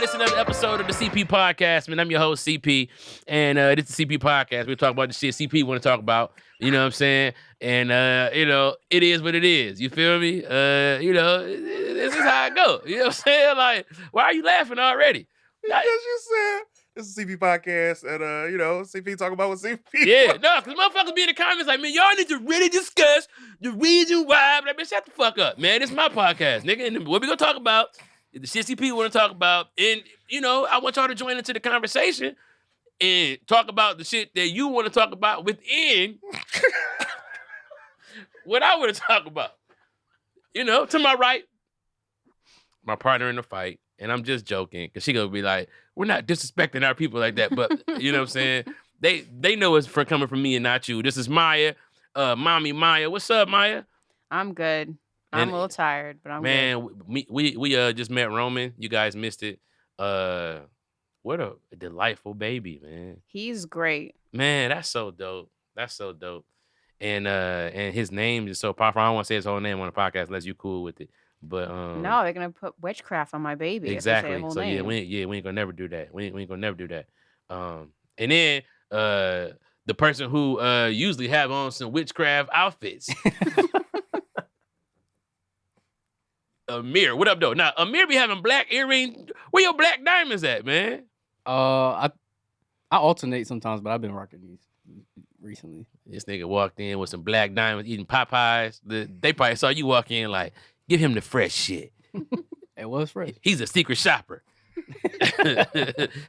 It's another episode of the CP Podcast, man. I'm your host, CP, and this is the CP Podcast. We talk about the shit CP want to talk about, you know what I'm saying? And, it is what it is. You feel me? This is how it go. You know what I'm saying? Like, why are you laughing already? Because you said this is CP Podcast, and, CP talk about what CP Yeah, no, because motherfuckers be in the comments like, man, y'all need to really discuss the reason why. But, man, shut the fuck up, man. This is my podcast, nigga. And what we going to talk about the shit CP want to talk about. And, I want y'all to join into the conversation and talk about the shit that you want to talk about within what I want to talk about. To my right, my partner in the fight. And I'm just joking because she going to be like, we're not disrespecting our people like that. But, you know what I'm saying? They know it's coming from me and not you. This is Maya, Mommy Maya. What's up, Maya? I'm good. I'm a little tired, but I'm good. Man, we just met Roman. You guys missed it. What a delightful baby, man. He's great. Man, that's so dope. And his name is so powerful. I don't want to say his whole name on the podcast unless you cool with it. But no, they're gonna put witchcraft on my baby. Exactly. If they say So name. we ain't gonna never do that. We ain't gonna never do that. And then the person who usually have on some witchcraft outfits. Amir, what up, though? Now, Amir be having black earrings. Where your black diamonds at, man? I alternate sometimes, but I've been rocking these recently. This nigga walked in with some black diamonds, eating Popeyes. They probably saw you walk in like, give him the fresh shit. It was fresh. He's a secret shopper.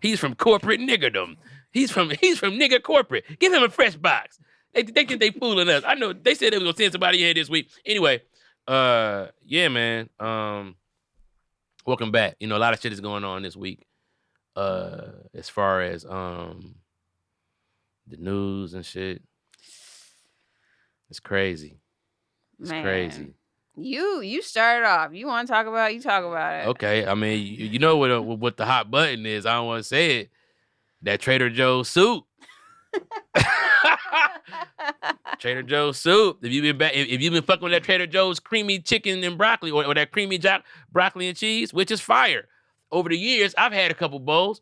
He's from corporate niggerdom. He's from nigger corporate. Give him a fresh box. They think they fooling us. I know they said they was gonna send somebody in this week. Anyway, yeah, man. Welcome back. A lot of shit is going on this week. As far as the news and shit. It's crazy. It's crazy. You started off. You want to talk about it? You talk about it. Okay. I mean, you know what the hot button is. I don't want to say it. That Trader Joe's soup. Trader Joe's soup. If you've been fucking with that Trader Joe's creamy chicken and broccoli or that creamy broccoli and cheese, which is fire. Over the years, I've had a couple bowls,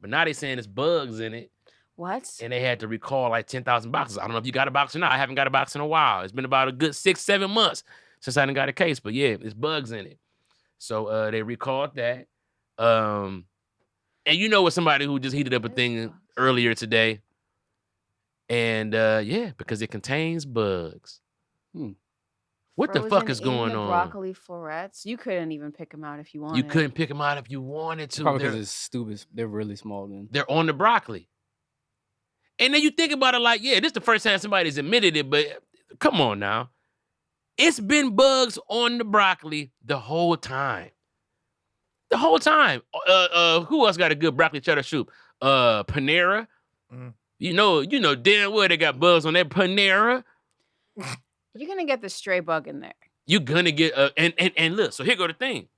but now they're saying there's bugs in it. What? And they had to recall like 10,000 boxes. I don't know if you got a box or not. I haven't got a box in a while. It's been about a good 6-7 months since I done got a case. But yeah, there's bugs in it. So they recalled that. And with somebody who just heated up a thing earlier today. And because it contains bugs. What Frozen the fuck is in going the on? Broccoli florets. You couldn't even pick them out if you wanted. You couldn't pick them out if you wanted to. Probably because it's stupid. They're really small then. They're on the broccoli. And then you think about it like, yeah, this is the first time somebody's admitted it, but come on now. It's been bugs on the broccoli the whole time. The whole time. Who else got a good broccoli cheddar soup? Panera. Mm. You know damn well they got bugs on that Panera. You're gonna get the stray bug in there. You're gonna get and look. So here go the thing.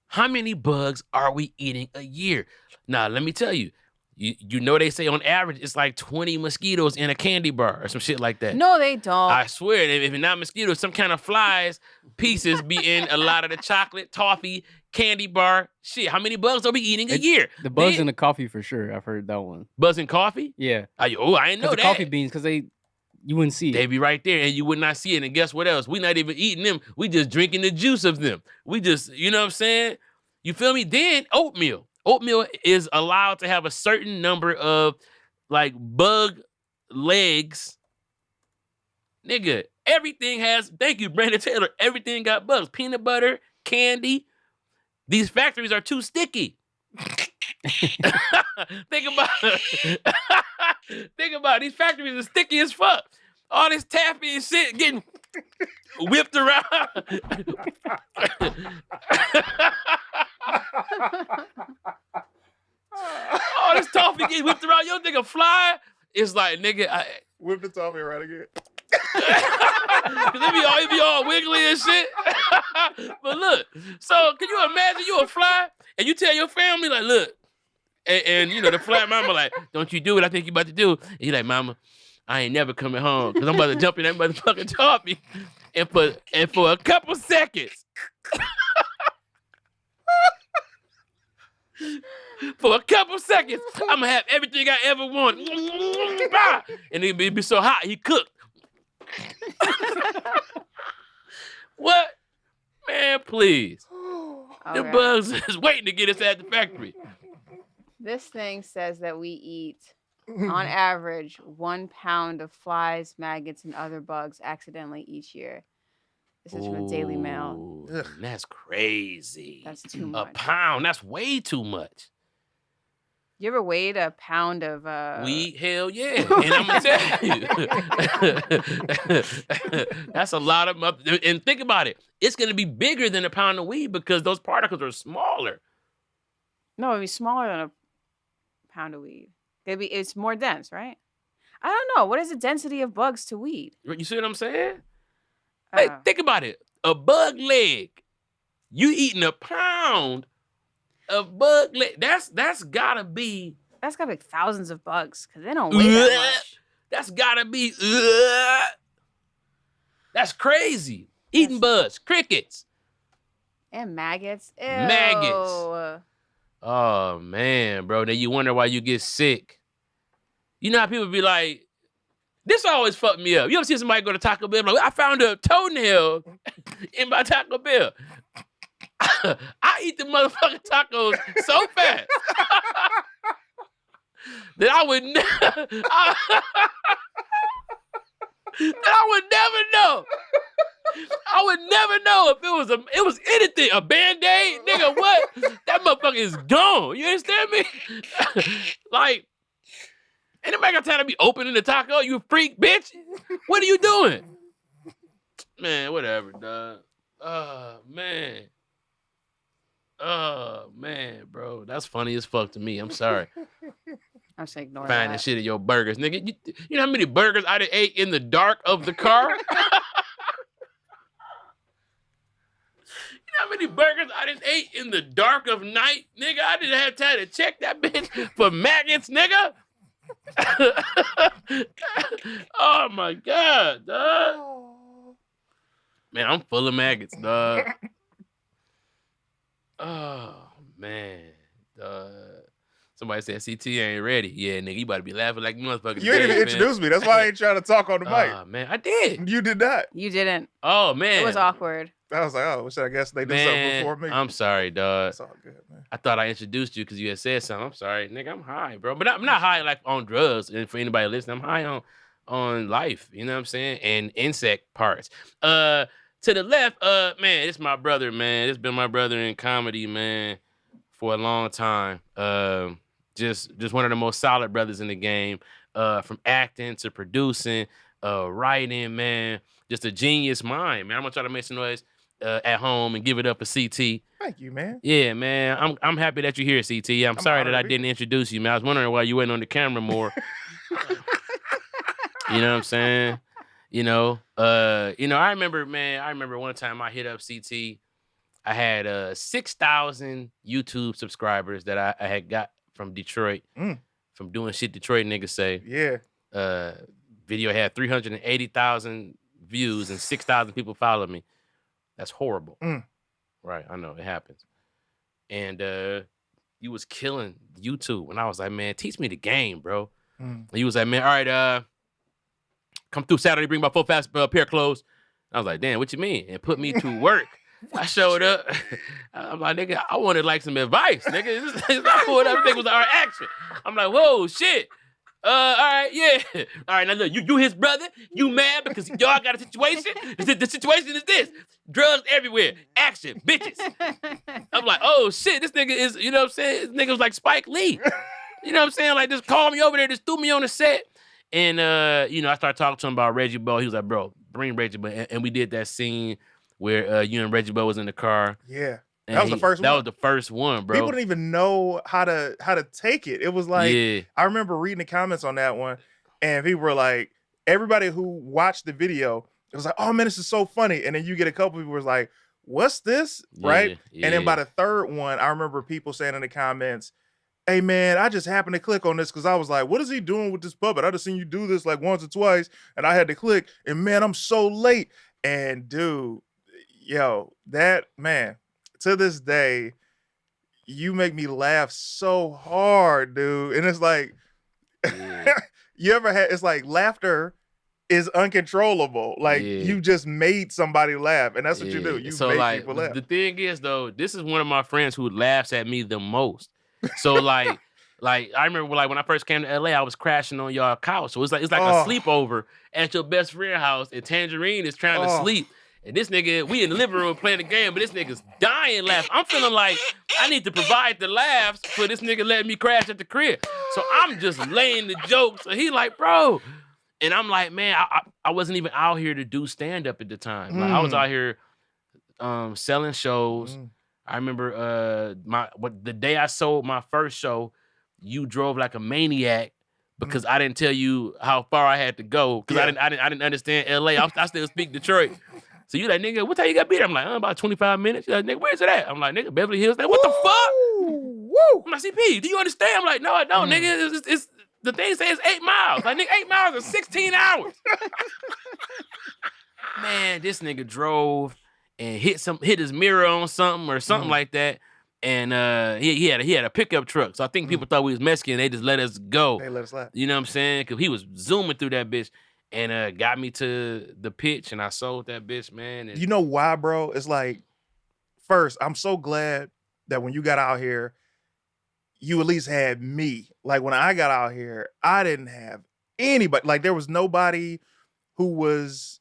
How many bugs are we eating a year? Now let me tell you. You know they say on average it's like 20 mosquitoes in a candy bar or some shit like that. No, they don't. I swear, if it's not mosquitoes, some kind of flies pieces be in a lot of the chocolate, toffee, candy bar. Shit, how many bugs are we eating a year? The bugs in the coffee for sure. I've heard that one. Bugs in coffee? Yeah. I didn't know that. The coffee beans, because you wouldn't see it. They'd be right there and you would not see it. And guess what else? We not even eating them. We just drinking the juice of them. We just, you know what I'm saying? You feel me? Then oatmeal. Oatmeal is allowed to have a certain number of like bug legs. Nigga, everything has, thank you, Brandon Taylor. Everything got bugs. Peanut butter, candy. These factories are too sticky. Think about it. These factories are sticky as fuck. All this taffy and shit getting whipped around. All this toffee getting whipped around. You don't think a fly is like, nigga. Whip the toffee around again. Cause it be all wiggly and shit. But look, so can you imagine you a fly and you tell your family like, look, and the fly mama like, don't you do what I think you about to do? And you like, mama, I ain't never coming home because I'm about to jump in that motherfucking toffee, and for a couple seconds. For a couple seconds, I'm gonna have everything I ever wanted. And it'd be so hot, he cooked. What? Man, please. The Okay. bugs is waiting to get us at the factory. This thing says that we eat, on average, 1 pound of flies, maggots, and other bugs accidentally each year. This is from the Daily Mail. Ooh, Ugh. that's crazy. That's too A much. pound, that's way too much. You ever weighed a pound of Weed, hell yeah. And I'm gonna tell you, that's a lot of and think about it. It's gonna be bigger than a pound of weed because those particles are smaller. No, it'd be smaller than a pound of weed. It's more dense, right? I don't know. What is the density of bugs to weed? You see what I'm saying? Hey, Uh, think about it. A bug leg. You eating a pound of bug leg. That's gotta be. that's gotta be thousands of bugs because they don't weigh that much. That's gotta be. That's crazy. Eating bugs, crickets. And maggots. Ew. Maggots. Oh man, bro. Then you wonder why you get sick. You know how people be like, this always fucked me up. You ever see somebody go to Taco Bell? Like, I found a toenail in my Taco Bell. I eat the motherfucking tacos so fast that I would never know. I would never know if it was anything. A Band-Aid? Nigga, what? That motherfucker is gone. You understand me? Like, anybody got time to be opening the taco? You a freak, bitch? What are you doing? Man, whatever, dog. Oh, man. Oh, man, bro. That's funny as fuck to me. I'm sorry. I'm just ignoring Finding that. shit in your burgers. Nigga, you know how many burgers I done ate in the dark of the car? You know how many burgers I just ate in the dark of night? Nigga, I didn't have time to check that bitch for maggots, nigga. Oh, my God, dog. Man, I'm full of maggots, dog. Oh, man, dog. Somebody said CT ain't ready. Yeah, nigga, you about to be laughing like motherfuckers. You ain't even introduced me. That's why I ain't trying to talk on the mic. Oh, man, I did. You did not. You didn't. Oh, man. It was awkward. I was like, oh, I guess they did something Man, before me. I'm sorry, dog. It's all good, man. I thought I introduced you because you had said something. I'm sorry, nigga. I'm high, bro. But I'm not high like on drugs. And for anybody listening, I'm high on life. You know what I'm saying? And insect parts. To the left, man, it's my brother, man. It's been my brother in comedy, man, for a long time. Just one of the most solid brothers in the game. From acting to producing, writing, man. Just a genius mind, man. I'm gonna try to make some noise at home and give it up for CT. Thank you, man. Yeah, man. I'm happy that you're here, CT. I'm sorry that I didn't introduce you, man. I was wondering why you went on the camera more. You know what I'm saying? I remember one time I hit up CT. I had 6,000 YouTube subscribers that I had got from Detroit, from doing shit Detroit niggas say. Yeah. Video had 380,000 views and 6,000 people followed me. That's horrible. Right, I know, it happens. And you was killing YouTube. And I was like, man, teach me the game, bro. And he was like, man, all right, come through Saturday, bring my full fast pair of clothes. I was like, damn, what you mean? And put me to work. I showed up. I'm like, nigga, I wanted like some advice, nigga. I pulled up, everything was our action. I'm like, whoa, shit. All right, yeah. All right, now look, you his brother. You mad because y'all got a situation? The situation is this. Drugs everywhere. Action, bitches. I'm like, oh, shit, this nigga is, you know what I'm saying? This nigga was like Spike Lee. You know what I'm saying? Like, just called me over there, just threw me on the set. And, I started talking to him about Reggie Bo. He was like, bro, bring Reggie Bo. And we did that scene where you and Reggie Bo was in the car. Yeah. And that was the first one. That was the first one, bro. People didn't even know how to take it. It was like, yeah. I remember reading the comments on that one, and people were like, everybody who watched the video, it was like, oh man, this is so funny. And then you get a couple people was like, what's this? Right? Yeah. And then by the third one, I remember people saying in the comments, hey man, I just happened to click on this because I was like, what is he doing with this puppet? I just seen you do this like once or twice, and I had to click, and man, I'm so late. And dude, yo, that man, to this day, you make me laugh so hard, dude. And it's like, Yeah. you ever had, it's like laughter is uncontrollable. Like Yeah. you just made somebody laugh, and that's what you do. You So make like people laugh. the thing is though, this is one of my friends who laughs at me the most. So like I remember like when I first came to LA, I was crashing on y'all couch. So it's like a Oh. sleepover at your best friend's house, and Tangerine is trying to Oh. sleep. And this nigga, we in the living room playing the game, but this nigga's dying laughing. I'm feeling like I need to provide the laughs for this nigga letting me crash at the crib. So I'm just laying the jokes. So he like, bro. And I'm like, man, I wasn't even out here to do stand-up at the time. Like I was out here selling shows. I remember the day I sold my first show, you drove like a maniac because I didn't tell you how far I had to go because I didn't understand LA. I still speak Detroit. So you like, nigga, what time you got to be there? I'm like, about 25 minutes. You're like, nigga, where's it at? I'm like, nigga, Beverly Hills. Like, what the fuck? Woo! I'm like, CP, do you understand? I'm like, no, I don't, nigga. It's the thing says 8 miles. Like, nigga, 8 miles is 16 hours. Man, this nigga drove and hit his mirror on something or something like that. And he had a pickup truck. So I think people thought we was Mexican. They just let us go. They let us laugh. You know what I'm saying? Because he was zooming through that bitch and got me to the pitch and I sold that bitch, man. And You know why, bro? It's like, first, I'm so glad that when you got out here, you at least had me. Like when I got out here, I didn't have anybody. Like there was nobody who was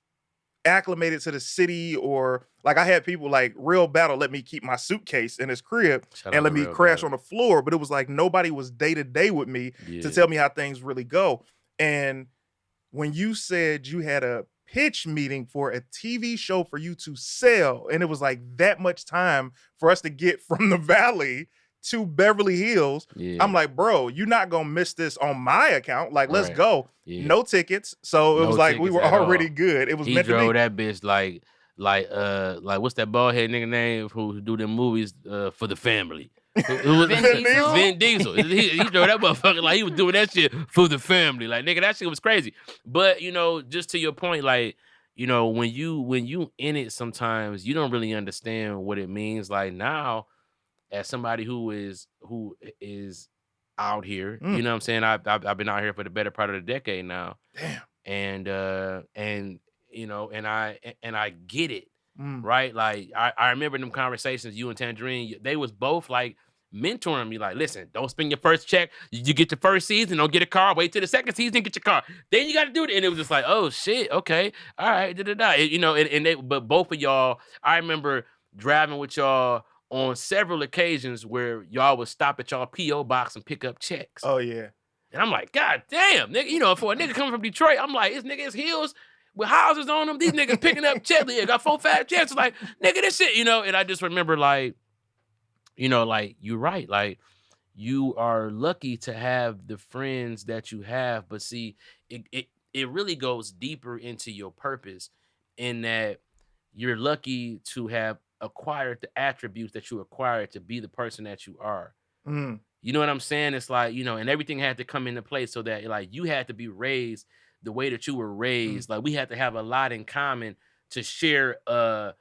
acclimated to the city, or like I had people like Real Battle let me keep my suitcase in his crib Shout and out let to me Real crash Battle. on the floor, but it was like nobody was day to day with me to tell me how things really go. And when you said you had a pitch meeting for a TV show for you to sell, and it was like that much time for us to get from the Valley to Beverly Hills, I'm like, bro, you're not gonna miss this on my account. Like, let's Right. go. Yeah. No tickets. So it No was like we tickets were at already all. good. It was He meant to drove be. that bitch like what's that bald head nigga name who do them movies for the family? Who was Vin Diesel? Vin Diesel. He drove that motherfucker like he was doing that shit for the family. Like nigga, that shit was crazy. But you know, just to your point, like you know, when you in it, sometimes you don't really understand what it means. Like now, as somebody who is out here, you know what I'm saying? I've been out here for the better part of the decade now. Damn. And you know, and I get it, right? Like I remember them conversations, you and Tangerine, they was both like mentoring me, like, listen, don't spend your first check. You get your first season, don't get a car. Wait till the second season, get your car. Then you got to do it. And it was just like, oh shit, okay, all right, You know, and they, but both of y'all, I remember driving with y'all on several occasions where y'all would stop at y'all P.O. box and pick up checks. Oh yeah. And I'm like, God damn, nigga, you know, for a nigga coming from Detroit, I'm like, this nigga is heels with houses on them. These niggas picking up checks. Yeah, got 4, 5 checks. Like, nigga, this shit, you know. And I just remember, like, you know, like, you're right. Like, you are lucky to have the friends that you have. But see, it really goes deeper into your purpose in that you're lucky to have acquired the attributes that you acquired to be the person that you are. You know what I'm saying? It's like, you know, and everything had to come into place so that like you had to be raised the way that you were raised. Like we had to have a lot in common to share a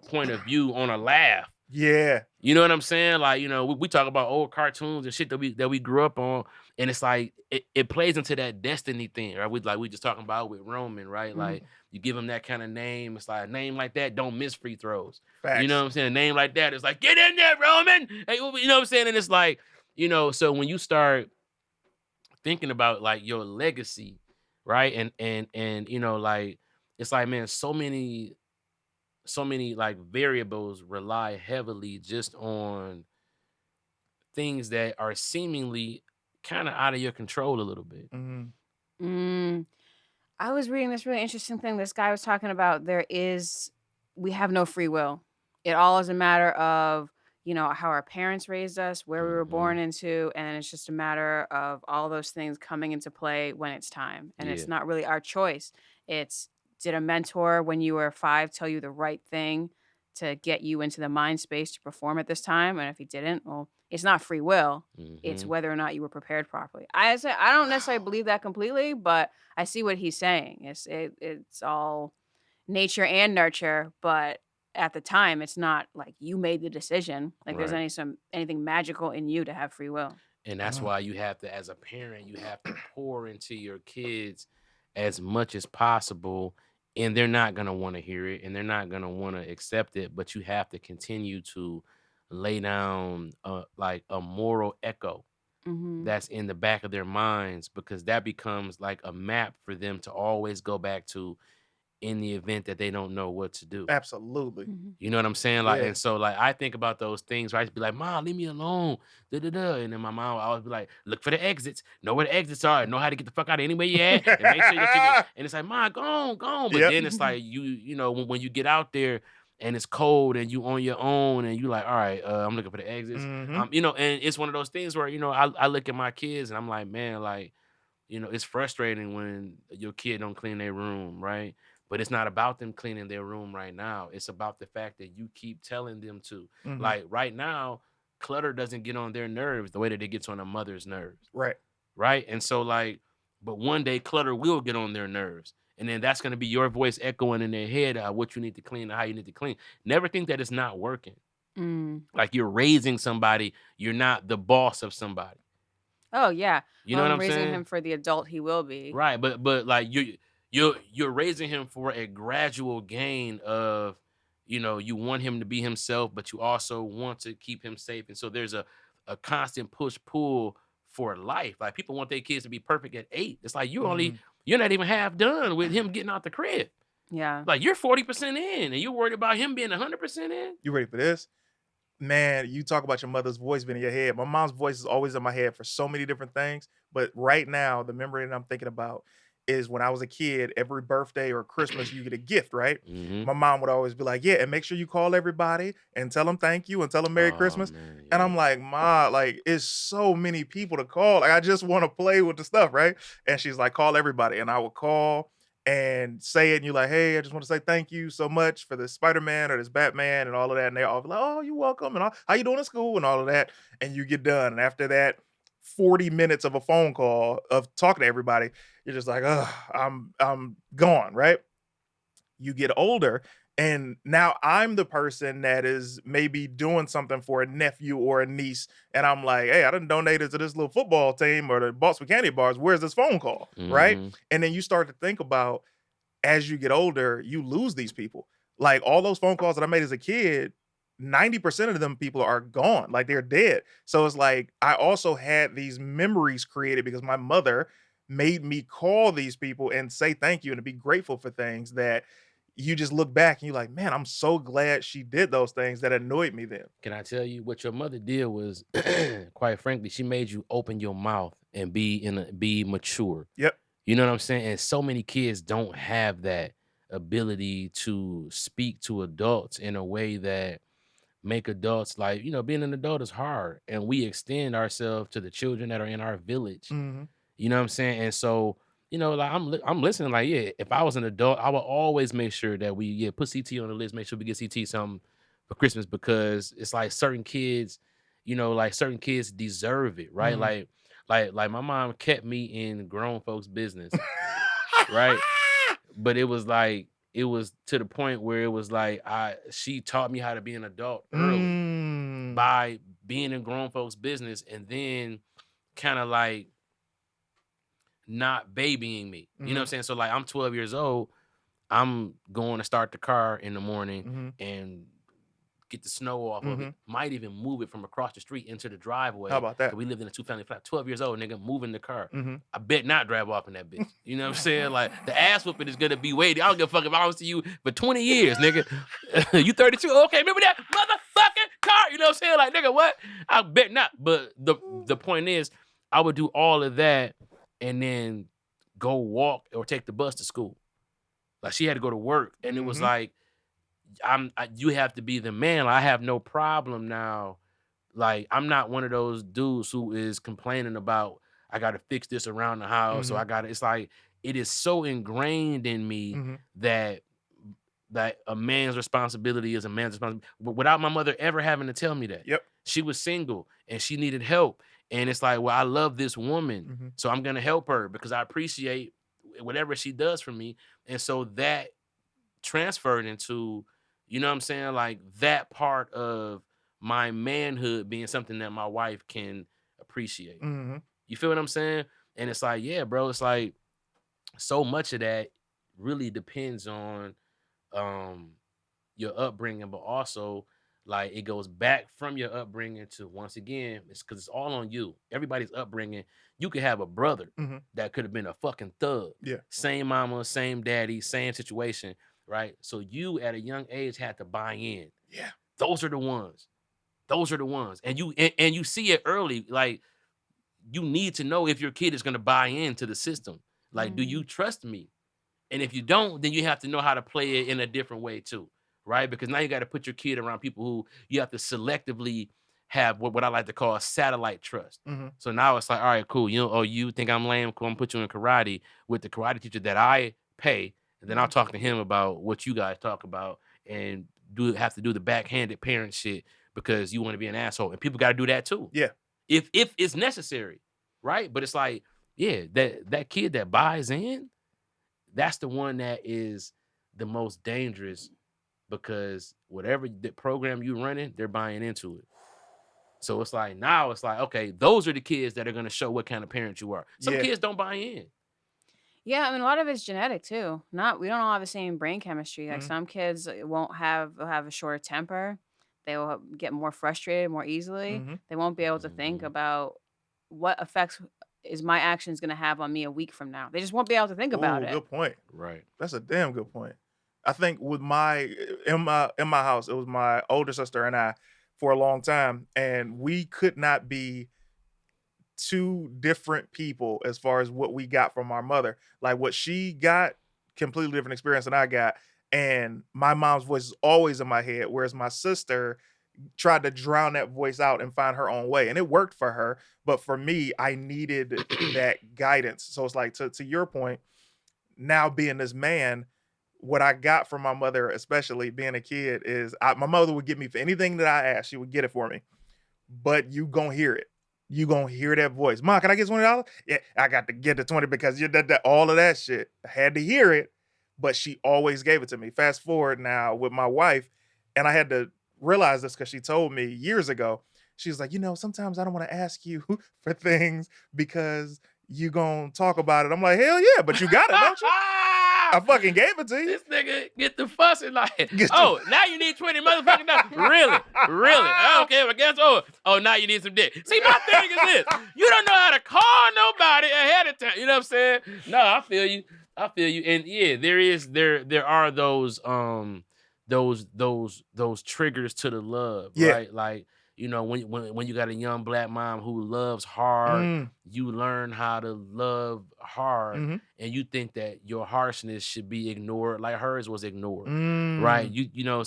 point of view on a laugh. Yeah. You know what I'm saying? Like, you know, we talk about old cartoons and shit that we grew up on, and it's like it plays into that destiny thing, right? We just talking about with Roman, right? Like you give him that kind of name, it's like a name like that, don't miss free throws. Facts. You know what I'm saying? A name like that, it's like, get in there, Roman. Hey, you know what I'm saying? And it's like, you know, so when you start thinking about like your legacy, right? And you know, like it's like, man, so many like variables rely heavily just on things that are seemingly kind of out of your control a little bit. I was reading this really interesting thing. This guy was talking about we have no free will. It all is a matter of, you know, how our parents raised us, where we were born into, and it's just a matter of all those things coming into play when it's time. And it's not really our choice. It's, did a mentor when you were 5 tell you the right thing to get you into the mind space to perform at this time? And if he didn't, well, it's not free will. It's whether or not you were prepared properly. I don't necessarily believe that completely, but I see what he's saying. It's all nature and nurture, but at the time, it's not like you made the decision. Like there's Right. anything magical in you to have free will. And that's why you have to, as a parent, you have to pour into your kids as much as possible. And they're not going to want to hear it and they're not going to want to accept it. But you have to continue to lay down like a moral echo Mm-hmm. that's in the back of their minds, because that becomes like a map for them to always go back to in the event that they don't know what to do. Absolutely. Mm-hmm. You know what I'm saying? Like, Yeah. and so like I think about those things, right? I just be like, Mom, leave me alone. Da, da, da. And then my mom would always be like, look for the exits, know where the exits are, and know how to get the fuck out of anywhere you at, and make sure that you get, and it's like, Mom, go on, go on. But Yep. then it's like you know, when you get out there and it's cold and you on your own and you like, all right, I'm looking for the exits. Mhm. You know, and it's one of those things where, you know, I look at my kids and I'm like, man, like, you know, it's frustrating when your kid don't clean their room, right? But it's not about them cleaning their room right now. It's about the fact that you keep telling them to. Mhm. Like right now, clutter doesn't get on their nerves the way that it gets on a mother's nerves, Right. right? And so like, but one day clutter will get on their nerves. And then that's going to be your voice echoing in their head what you need to clean and how you need to clean. Never think that it's not working. Mm. Like you're raising somebody. You're not the boss of somebody. Oh yeah. You Well, know what I'm I'm raising saying? him for the adult he will be. Right, but like you're raising him for a gradual gain of, you know, you want him to be himself, but you also want to keep him safe. And so there's a constant push pull for life. Like people want their kids to be perfect at 8. It's like Mhm. you're not even half done with him getting out the crib. Yeah. Like you're 40% in and you're worried about him being 100% in. You ready for this? Man, you talk about your mother's voice being in your head. My mom's voice is always in my head for so many different things. But right now, the memory that I'm thinking about is when I was a kid, every birthday or Christmas, you get a gift, right? Mm-hmm. My mom would always be like, yeah, and make sure you call everybody and tell them thank you and tell them Merry Oh Christmas. man, And yeah. I'm like, Ma, like, it's so many people to call. Like, I just want to play with the stuff, right? And she's like, call everybody. And I would call and say it, and you're like, hey, I just want to say thank you so much for this Spider-Man or this Batman and all of that. And they all be like, oh, you're welcome. And how you doing in school and all of that. And you get done. And after that, 40 minutes of a phone call of talking to everybody, you're just like, oh, I'm gone, right? You get older and now I'm the person that is maybe doing something for a nephew or a niece, and I'm like, hey, I done donated to this little football team or the Boston Candy Bars. Where's this phone call? Right? Mm-hmm. And then you start to think about, as you get older, you lose these people. Like all those phone calls that I made as a kid, 90% of them people are gone, like they're dead. So it's like I also had these memories created because my mother made me call these people and say thank you and to be grateful for things that you just look back and you're like, man, I'm so glad she did those things that annoyed me then. Can I tell you what your mother did was, quite frankly, she made you open your mouth and be mature. Yep. You know what I'm saying? And so many kids don't have that ability to speak to adults in a way that make adults, like, you know, being an adult is hard, and we extend ourselves to the children that are in our village. Mhm. You know what I'm saying? And so, you know, like I'm listening. Like, yeah, if I was an adult, I would always make sure that we put CT on the list. Make sure we get CT something for Christmas, because it's like certain kids, you know, like certain kids deserve it, right? Mhm. Like my mom kept me in grown folks' business, right? But it was like it was to the point where it was like she taught me how to be an adult early Mm. by being in grown folks' business, and then kind of like not babying me. You know what I'm Mhm. saying? So like I'm 12 years old, I'm going to start the car in the morning Mhm. and get the snow off of it. Mhm. Might even move it from across the street into the driveway. How about 'Cause that? we lived in a 2-family flat. 12 years old, nigga, moving the car. Mhm. I bet not drive off in that bitch. You know what I'm saying? Like the ass whooping is gonna be waiting. I don't give a fuck if I don't see you for 20 years, nigga. You 32? Okay, remember that motherfucking car? You know what I'm saying? Like, nigga, what? I bet not. But the point is, I would do all of that and then go walk or take the bus to school. Like she had to go to work, and it was Mhm. like, you have to be the man. Like, I have no problem now. Like, I'm not one of those dudes who is complaining about I got to fix this around the house, or Mhm. I got to. It's like it is so ingrained in me Mhm. that a man's responsibility is a man's responsibility. But without my mother ever having to tell me that, Yep. she was single and she needed help, and it's like, well, I love this woman, Mhm. so I'm gonna help her because I appreciate whatever she does for me, and so that transferred into You know what I'm saying? Like that part of my manhood being something that my wife can appreciate. Mm-hmm. You feel what I'm saying? And it's like, yeah, bro, it's like so much of that really depends on your upbringing, but also like it goes back from your upbringing to, once again, it's because it's all on you. Everybody's upbringing. You could have a brother Mm-hmm. that could have been a fucking thug. Yeah. Same mama, same daddy, same situation, right? So you at a young age had to buy in. Yeah. Those are the ones. Those are the ones. And you see it early. Like, you need to know if your kid is going to buy into the system. Like, do you trust me? And if you don't, then you have to know how to play it in a different way too, right? Because now you got to put your kid around people who you have to selectively have what I like to call a satellite trust. Mm-hmm. So now it's like, all right, cool. You think I'm lame? Cool, I'm gonna put you in karate with the karate teacher that I pay, and then I'll talk to him about what you guys talk about, and have to do the backhanded parent shit because you want to be an asshole, and people got to do that too. Yeah. If it's necessary, right? But it's like, yeah, that kid that buys in, that's the one that is the most dangerous, because whatever the program you running, they're buying into it. So it's like, now it's like, okay, those are the kids that are going to show what kind of parent you are. Some kids don't buy in. Yeah, I mean, a lot of it's genetic too. We don't all have the same brain chemistry. Like some kids they'll have a shorter temper. They will get more frustrated more easily. Mm-hmm. They won't be able to think about what effects is my actions going to have on me a week from now. They just won't be able to think about it. Good point. Right. That's a damn good point. I think with in my house, it was my older sister and I for a long time, and we could not be two different people as far as what we got from our mother. Like what she got, completely different experience than I got. And my mom's voice is always in my head, whereas my sister tried to drown that voice out and find her own way. And it worked for her. But for me, I needed that guidance. So it's like, to your point, now being this man, what I got from my mother, especially being a kid, is my mother would get me for anything that I asked. She would get it for me. But you gonna hear it. You gonna hear that voice. Mom, can I get $20? Yeah, I got to get the 20 because you did that. All of that shit. I had to hear it, but she always gave it to me. Fast forward now with my wife, and I had to realize this because she told me years ago. She was like, sometimes I don't want to ask you for things because you gonna talk about it. I'm like, hell yeah, but you got it, don't you? I fucking gave it to you. This nigga get the fussing like, now you need 20 motherfucking dollars. Really? Okay, I guess, now you need some dick. See, my thing is this. You don't know how to call nobody ahead of time. You know what I'm saying? No, I feel you. And yeah, there are those triggers to the love, right? Like, when you got a young black mom who loves hard, you learn how to love hard, and you think that your harshness should be ignored, like hers was ignored, right?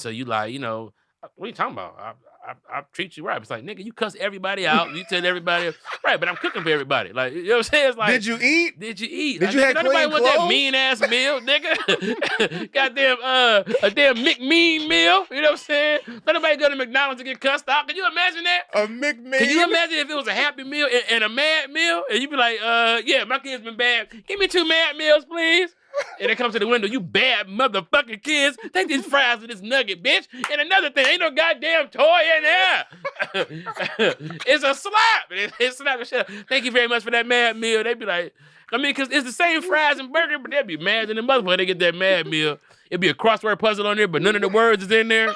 So you like, what are you talking about? I treat you right. It's like, nigga, you cuss everybody out. You tell everybody, right? But I'm cooking for everybody. Like, you know what I'm saying? It's like, did you eat? Did like, you have nobody want clothes? that mean ass meal, nigga? Goddamn, a damn McMean meal. You know what I'm saying? Let nobody go to McDonald's to get cussed out. Can you imagine that? A McMean. Can you imagine if it was a happy meal and a mad meal, and you be like, yeah, my kid's been bad. Give me 2 mad meals, please. And it comes to the window, you bad motherfucking kids. Take these fries and this nugget, bitch. And another thing, ain't no goddamn toy in there. It's a slap. It's slap the shit. Thank you very much for that mad meal. They be like, because it's the same fries and burger, but they'd be mad than the motherfucker. They get that mad meal. It'd be a crossword puzzle on there, but none of the words is in there.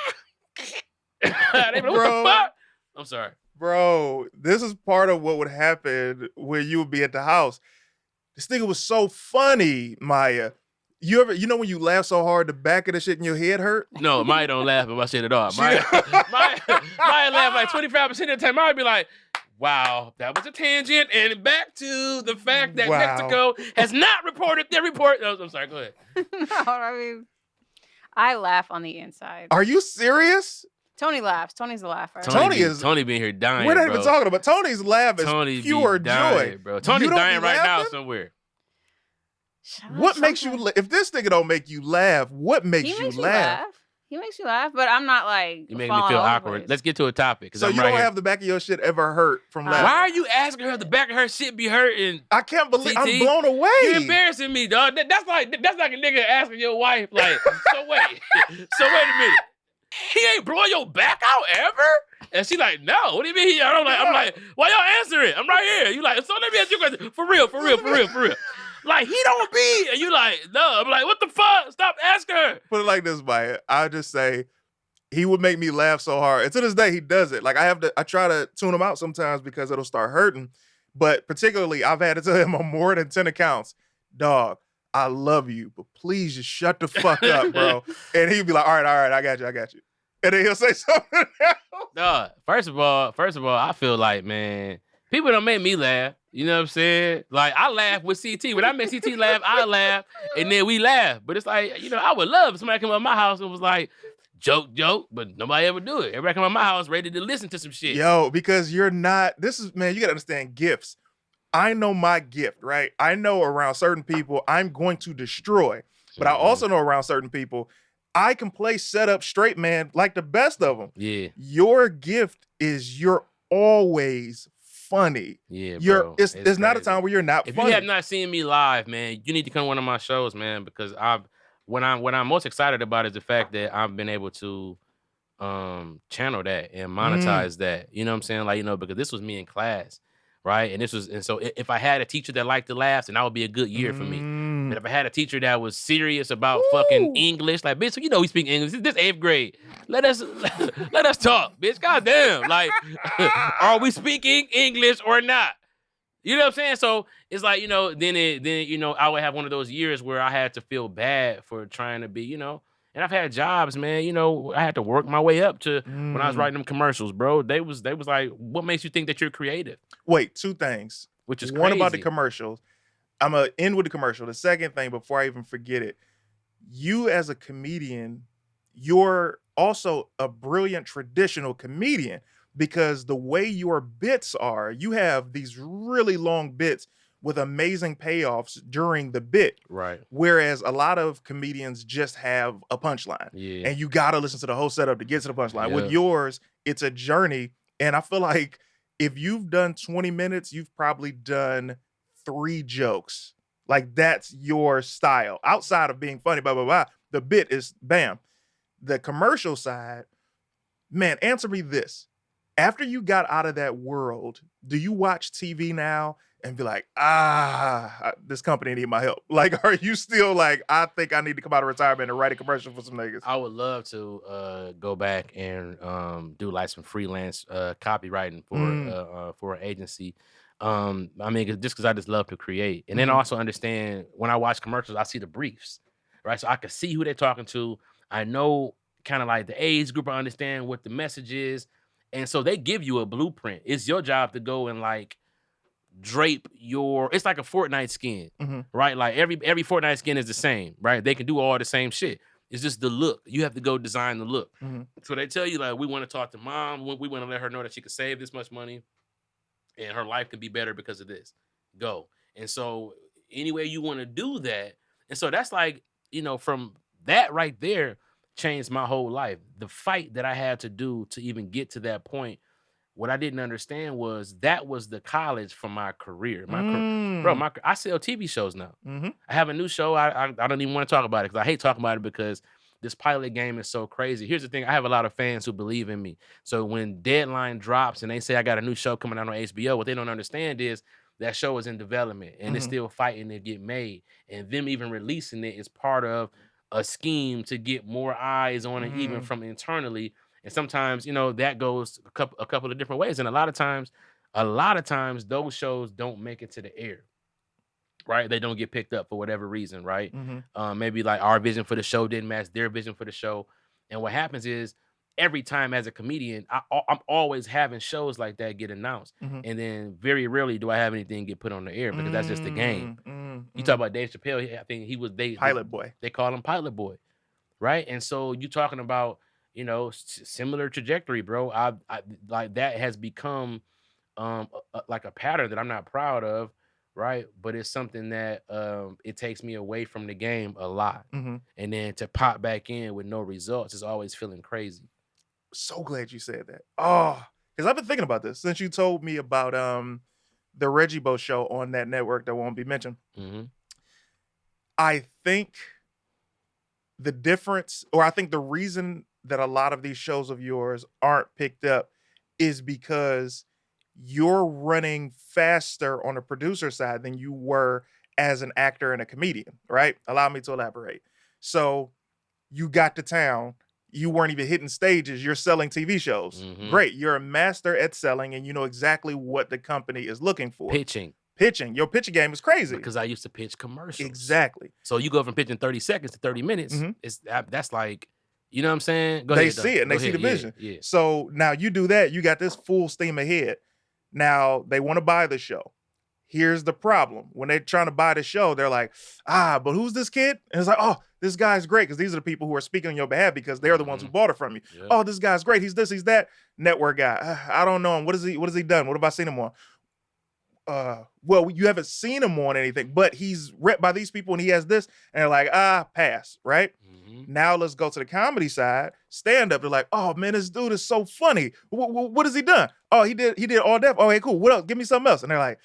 They be like, what the fuck? I'm sorry. Bro, this is part of what would happen when you would be at the house. This nigga was so funny, Maya. You when you laugh so hard, the back of the shit in your head hurt? No, Maya don't laugh at my shit at all. Maya laugh like 25% of the time. Maya be like, wow, that was a tangent. And back to the fact that Mexico has not reported their report. No, I'm sorry, go ahead. No, I mean, I laugh on the inside. Are you serious? Tony laughs. Tony's a laugher. Tony being here dying. We're not even talking about Tony's laugh is pure dying, joy, bro. Tony's dying right now laughing? somewhere. What makes you laugh? If this nigga don't make you laugh, what makes you laugh? He makes you laugh, but I'm not like. You make me feel awkward. Let's get to a topic. So you don't have the back of your shit ever hurt from laughing? Why are you asking her if the back of her shit be hurting? I can't believe TT? I'm blown away. You're embarrassing me, dog. That's like a nigga asking your wife, like, so wait a minute. he ain't blowing your back out ever? And she like, no. What do you mean? I'm like, why y'all answer it? I'm right here. You like, so let me ask you a question. For real. Like, he don't be. And you like, no. I'm like, what the fuck? Stop asking her. Put it like this, Maya. I'll just say, he would make me laugh so hard. And to this day, he does it. Like, I try to tune him out sometimes because it'll start hurting. But particularly, I've had to tell him on more than 10 accounts, dog, I love you, but please just shut the fuck up, bro. And he'd be like, all right, I got you. And then he'll say something else. No, first of all, I feel like, man, people don't make me laugh. You know what I'm saying? Like, I laugh with CT. When I make CT laugh, I laugh, and then we laugh. But it's like, I would love if somebody come up to my house and was like, joke, but nobody ever do it. Everybody come to my house ready to listen to some shit. Yo, because you're not, man, you gotta understand gifts. I know my gift, right? I know around certain people, I'm going to destroy. But I also know around certain people, I can play setup straight, man, like the best of them. Yeah. Your gift is you're always funny. Yeah, bro. There's crazy. not a time where you're not if funny. If you have not seen me live, man, you need to come to one of my shows, man, because what I'm most excited about is the fact that I've been able to channel that and monetize that. You know what I'm saying? Like, because this was me in class, right? And so if I had a teacher that liked to laugh, then that would be a good year for me. But if I had a teacher that was serious about fucking English, like, bitch, we speak English. This 8th grade. Let us talk, bitch. Goddamn. Like, are we speaking English or not? You know what I'm saying? So it's like, then I would have one of those years where I had to feel bad for trying to be, and I've had jobs, man, I had to work my way up to when I was writing them commercials, bro. They was like, what makes you think that you're creative? Wait, 2 things. Which is one crazy. About the commercials. I'm going to end with the commercial. The second thing, before I even forget it, you as a comedian, you're also a brilliant traditional comedian because the way your bits are, you have these really long bits with amazing payoffs during the bit. Right. Whereas a lot of comedians just have a punchline. Yeah. And you got to listen to the whole setup to get to the punchline. Yeah. With yours, it's a journey. And I feel like if you've done 20 minutes, you've probably done 3 jokes. Like, that's your style. Outside of being funny, blah, blah, blah, the bit is bam. The commercial side, man, answer me this. After you got out of that world, do you watch TV now and be like, this company need my help? Like, are you still like, I think I need to come out of retirement and write a commercial for some niggas? I would love to go back and do like some freelance copywriting for an agency. I mean, just because I just love to create. And then also understand, when I watch commercials, I see the briefs, right? So I can see who they're talking to. I know kind of like the age group. I understand what the message is. And so they give you a blueprint. It's your job to go and like drape it's like a Fortnite skin, right? Like every Fortnite skin is the same, right? They can do all the same shit. It's just the look. You have to go design the look. So they tell you, like, we want to talk to mom. We want to let her know that she can save this much money and her life can be better because of this. Go. And so anyway you want to do that. And so that's like, from that right there changed my whole life. The fight that I had to do to even get to that point. What I didn't understand was that was the college for my career. I sell TV shows now. I have a new show. I don't even want to talk about it because I hate talking about it because this pilot game is so crazy. Here's the thing. I have a lot of fans who believe in me. So when Deadline drops and they say I got a new show coming out on HBO, what they don't understand is that show is in development and it's still fighting to get made. And them even releasing it is part of a scheme to get more eyes on it, even from internally. And sometimes, that goes a couple of different ways. And a lot of times those shows don't make it to the air, right? They don't get picked up for whatever reason, right? Maybe like our vision for the show didn't match their vision for the show. And what happens is every time as a comedian, I'm always having shows like that get announced. And then very rarely do I have anything get put on the air because that's just the game. You talk about Dave Chappelle, I think he was Pilot Boy. They call him Pilot Boy, right? And so you talking about, similar trajectory, bro. I like that has become like a pattern that I'm not proud of, right? But it's something that it takes me away from the game a lot. And then to pop back in with no results is always feeling crazy. So glad you said that. Oh, because I've been thinking about this since you told me about the Reggie Bo show on that network that won't be mentioned. I think the difference, or I think the reason that a lot of these shows of yours aren't picked up is because you're running faster on the producer side than you were as an actor and a comedian, right? Allow me to elaborate. So you got to town, you weren't even hitting stages, you're selling TV shows. Great. You're a master at selling and you know exactly what the company is looking for. Pitching. Your pitching game is crazy. Because I used to pitch commercials. Exactly. So you go from pitching 30 seconds to 30 minutes. That's like, you know what I'm saying? They see it and they see the vision. Yeah. So now you do that, you got this full steam ahead. Now they want to buy the show. Here's the problem. When they're trying to buy the show, they're like, but who's this kid? And it's like, oh, this guy's great, because these are the people who are speaking on your behalf because they're the ones who bought it from you. Yeah. Oh, this guy's great. He's this, he's that. Network guy. I don't know him. What has he done? What have I seen him on? Well, you haven't seen him on anything, but he's rep by these people and he has this. And they're like, pass, right? Now let's go to the comedy side. Stand up. They're like, oh man, this dude is so funny. What has he done? Oh, he did all that. Okay, cool. What else? Give me something else. And they're like,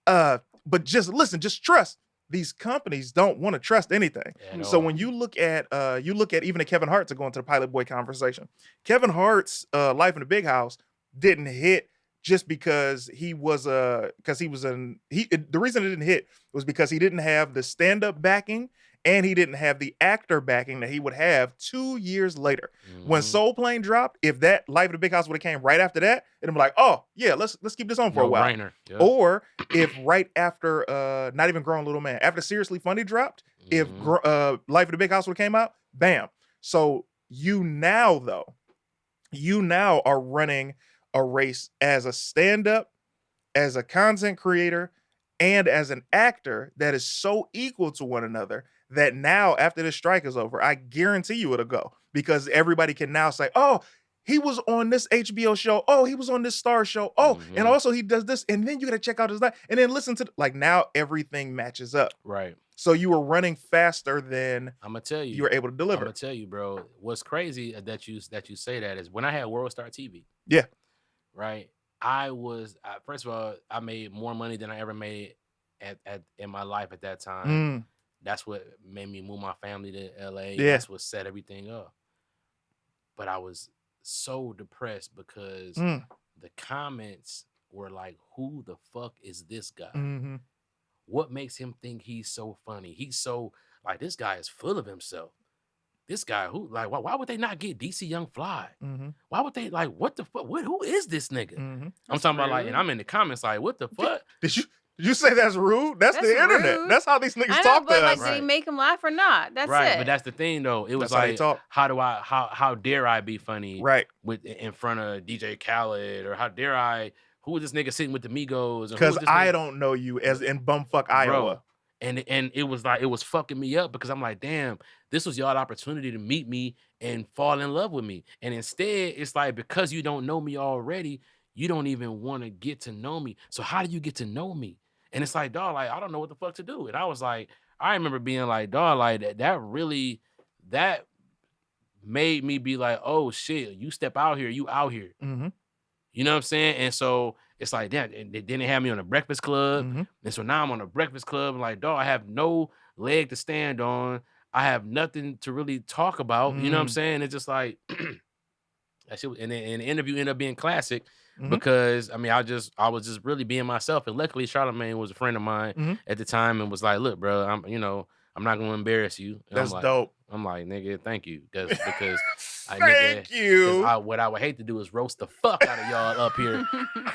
but just listen, just trust. These companies don't want to trust anything. So when you look at even a Kevin Hart, to go into the Pilot Boy conversation, Kevin Hart's Life in the Big House didn't hit just because the reason it didn't hit was because he didn't have the stand-up backing and he didn't have the actor backing that he would have 2 years later. When Soul Plane dropped, if that Life in the Big House would have came right after that, it'd be like, oh yeah, let's keep this on for a while. Yeah. Or if right after Not Even Grown Little Man, after Seriously Funny dropped, if Life in the Big House would have came out, bam. So you now are running a race as a stand-up, as a content creator, and as an actor that is so equal to one another that now, after this strike is over, I guarantee you it'll go, because everybody can now say, oh, he was on this HBO show. Oh, he was on this Star show. Oh, and also he does this. And then you got to check out his life. And then listen to, now everything matches up. Right. So you were running faster than I'm going to tell you were able to deliver. I'm going to tell you, bro, what's crazy that you say that is when I had World Star TV. Yeah. Right. First of all, I made more money than I ever made in my life at that time. That's what made me move my family to LA. Yeah. That's what set everything up. But I was so depressed because the comments were like, who the fuck is this guy? What makes him think he's so funny? He's so, this guy is full of himself. This guy, why would they not get DC Young Fly? Why would they, what the fuck? Who is this nigga? I'm talking about, and I'm in the comments what the fuck? Did you say that's rude? That's the internet. Rude. That's how these niggas I know, talk but to us. did he make him laugh or not? That's right. it. But that's the thing, though. It was That's how dare I be funny right in front of DJ Khaled, or how dare I, who is this nigga sitting with the Migos? Because I don't know you as in bumfuck Iowa. Bro. And it was fucking me up, because I'm like, damn, this was y'all opportunity to meet me and fall in love with me. And instead, it's because you don't know me already, you don't even want to get to know me. So how do you get to know me? And it's dog, I don't know what the fuck to do. And I was I remember being dog, that made me be oh shit, you step out here, you out here. You know what I'm saying? And so it's damn, they didn't have me on the Breakfast Club. And so now I'm on the Breakfast Club, and dog, I have no leg to stand on. I have nothing to really talk about. You know what I'm saying? It's just that shit, and the interview ended up being classic. Because I was just really being myself, and luckily Charlamagne was a friend of mine at the time and was like, "Look, bro, I'm not gonna embarrass you." And that's dope. I'm like, nigga, thank you, because thank you. What I would hate to do is roast the fuck out of y'all up here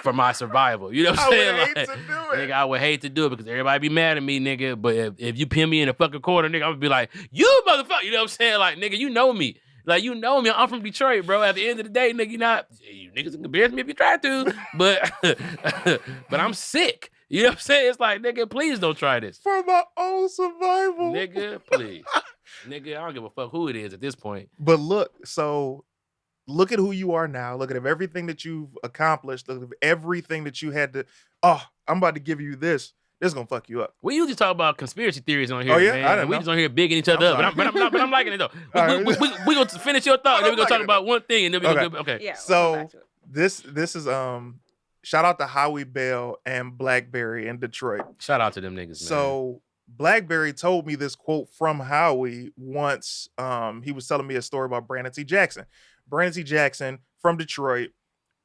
for my survival. You know what I'm saying? I would hate to do it. Nigga, I would hate to do it because everybody be mad at me, nigga. But if you pin me in a fucking corner, nigga, I'm gonna be like, you motherfucker. You know what I'm saying? Nigga, you know me. You know me. I'm from Detroit, bro. At the end of the day, nigga, you niggas can embarrass me if you try to, but but I'm sick. You know what I'm saying? It's nigga, please don't try this. For my own survival. Nigga, please. Nigga, I don't give a fuck who it is at this point. But look at who you are now. Look at everything that you've accomplished. Look at everything that you had to. Oh, I'm about to give you this. This is gonna fuck you up. We usually talk about conspiracy theories on here. Oh yeah, man. We just on here bigging each other up. But I'm liking it though. We gonna finish your thought, and then we gonna talk about one thing, and then we gonna go. Okay. Yeah. So this is shout out to Howie Bell and Blackberry in Detroit. Shout out to them niggas, man. So Blackberry told me this quote from Howie once. He was telling me a story about Brandon T. Jackson. Brandon T. Jackson from Detroit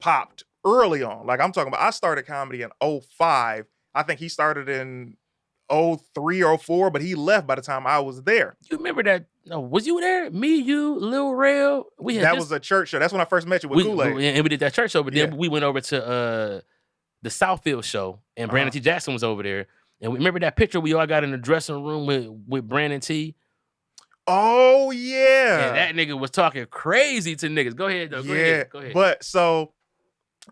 popped early on. Like I'm talking about, I started comedy in 05. I think he started in 03 or 04, but he left by the time I was there. You remember that? No, was you there? Me, you, Lil Rail. We had That was a church show. That's when I first met you with Kool-Aid. and we did that church show, but Yeah. then we went over to the Southfield show, and Brandon T. Jackson was over there. And we remember that picture we all got in the dressing room with Brandon T. Oh yeah. And that nigga was talking crazy to niggas. Go ahead, though. Go ahead. But so,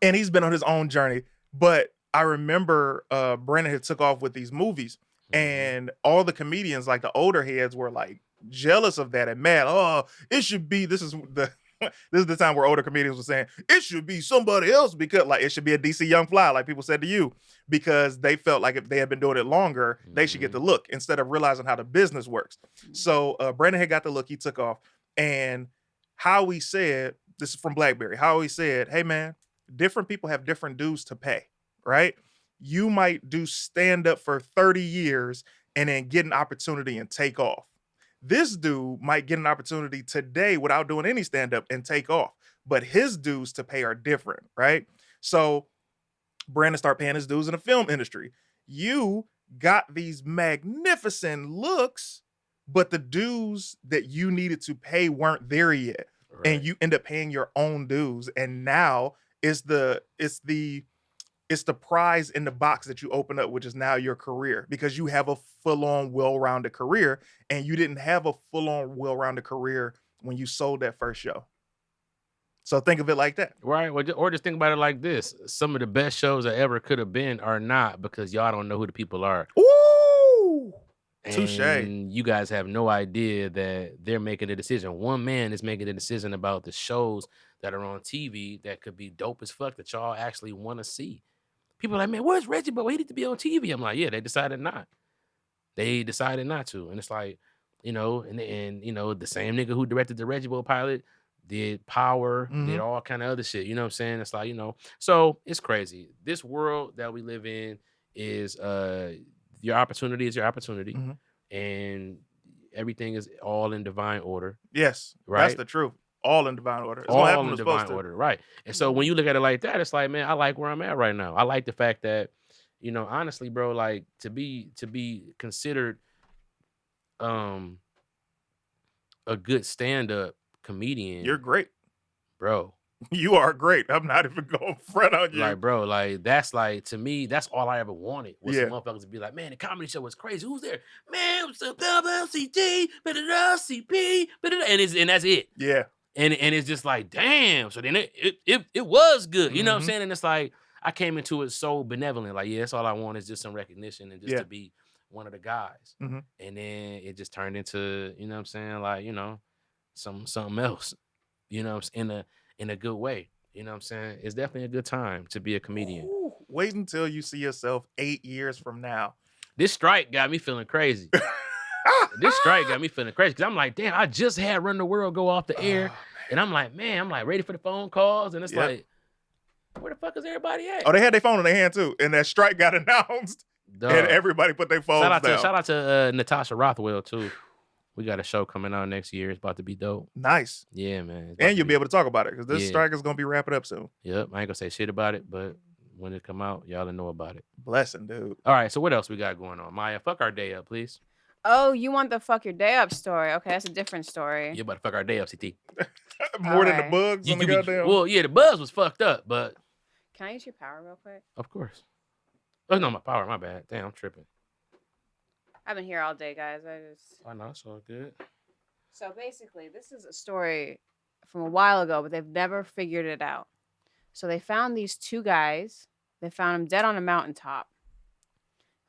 and he's been on his own journey. But I remember Brandon had took off with these movies, and all the comedians, like the older heads, were like jealous of that and mad. Oh, it should be. This is the time where older comedians were saying it should be somebody else, because like it should be a DC Young Fly, like people said to you, because they felt like if they had been doing it longer, they should get the look instead of realizing how the business works. So Brandon had got the look, he took off, and Howie said, this is from Blackberry, Howie said, hey man, different people have different dues to pay, right? You might do stand-up for 30 years and then get an opportunity and take off. This dude might get an opportunity today without doing any stand-up and take off, but his dues to pay are different, right? So Brandon started paying his dues in the film industry. You got these magnificent looks, but the dues that you needed to pay weren't there yet. Right. And you end up paying your own dues. And now it's the prize in the box that you open up, which is now your career, because you have a full-on, well-rounded career, and you didn't have a full-on, well-rounded career when you sold that first show. So think of it like that. Right. Or just think about it like this. Some of the best shows that ever could have been are not, because y'all don't know who the people are. Ooh! Touche. And you guys have no idea that they're making a decision. One man is making a decision about the shows that are on TV that could be dope as fuck that y'all actually want to see. People are like, man, where's Reggie? But he need to be on TV. I'm like, yeah, they decided not. They decided not to. And it's like, you know, and you know, the same nigga who directed the Reggie Bull pilot did Power, did all kind of other shit. You know what I'm saying? It's like, you know, so it's crazy. This world that we live in is your opportunity is your opportunity. And everything is all in divine order. Yes, right? That's the truth. All in divine order. It's all in divine order, right? And so when you look at it like that, it's like, man, I like where I'm at right now. I like the fact that, you know, honestly, bro, like to be considered a good stand-up comedian. You're great, bro. You are great. I'm not even going front on you. Like, bro, like that's like, to me, that's all I ever wanted was some motherfuckers to be like, man, the comedy show was crazy. Who's there? Man, what's up? LCT, CP, and that's it. Yeah. And it's just like, damn. So then it was good. You know what I'm saying? And it's like, I came into it so benevolent. Like, yeah, that's all I want is just some recognition and just to be one of the guys. And then it just turned into, you know what I'm saying? Like, you know, something else, you know, in a good way. You know what I'm saying? It's definitely a good time to be a comedian. Ooh, wait until you see yourself 8 years from now. This strike got me feeling crazy. This strike got me feeling crazy because I'm like, damn, I just had Run the World go off the air. And I'm like, man, I'm like ready for the phone calls. And it's like, where the fuck is everybody at? Oh, they had their phone in their hand too. And that strike got announced. And everybody put their phones down. Shout out to Natasha Rothwell too. We got a show coming out next year. It's about to be dope. Nice. Yeah, man. And you'll be able to talk about it because this strike is going to be wrapping up soon. Yep. I ain't going to say shit about it, but when it come out, y'all will know about it. Blessing, dude. All right. So what else we got going on? Maya, fuck our day up, please. Oh, you want the fuck your day up story? Okay, that's a different story. You about to fuck our day up, CT. More than the bugs on the goddamn. Well, yeah, the buzz was fucked up, but. Can I use your power real quick? Of course. Oh, no, my power. My bad. Damn, I'm tripping. I've been here all day, guys. I know, it's all good. So basically, this is a story from a while ago, but they've never figured it out. So they found these two guys. They found them dead on a mountaintop.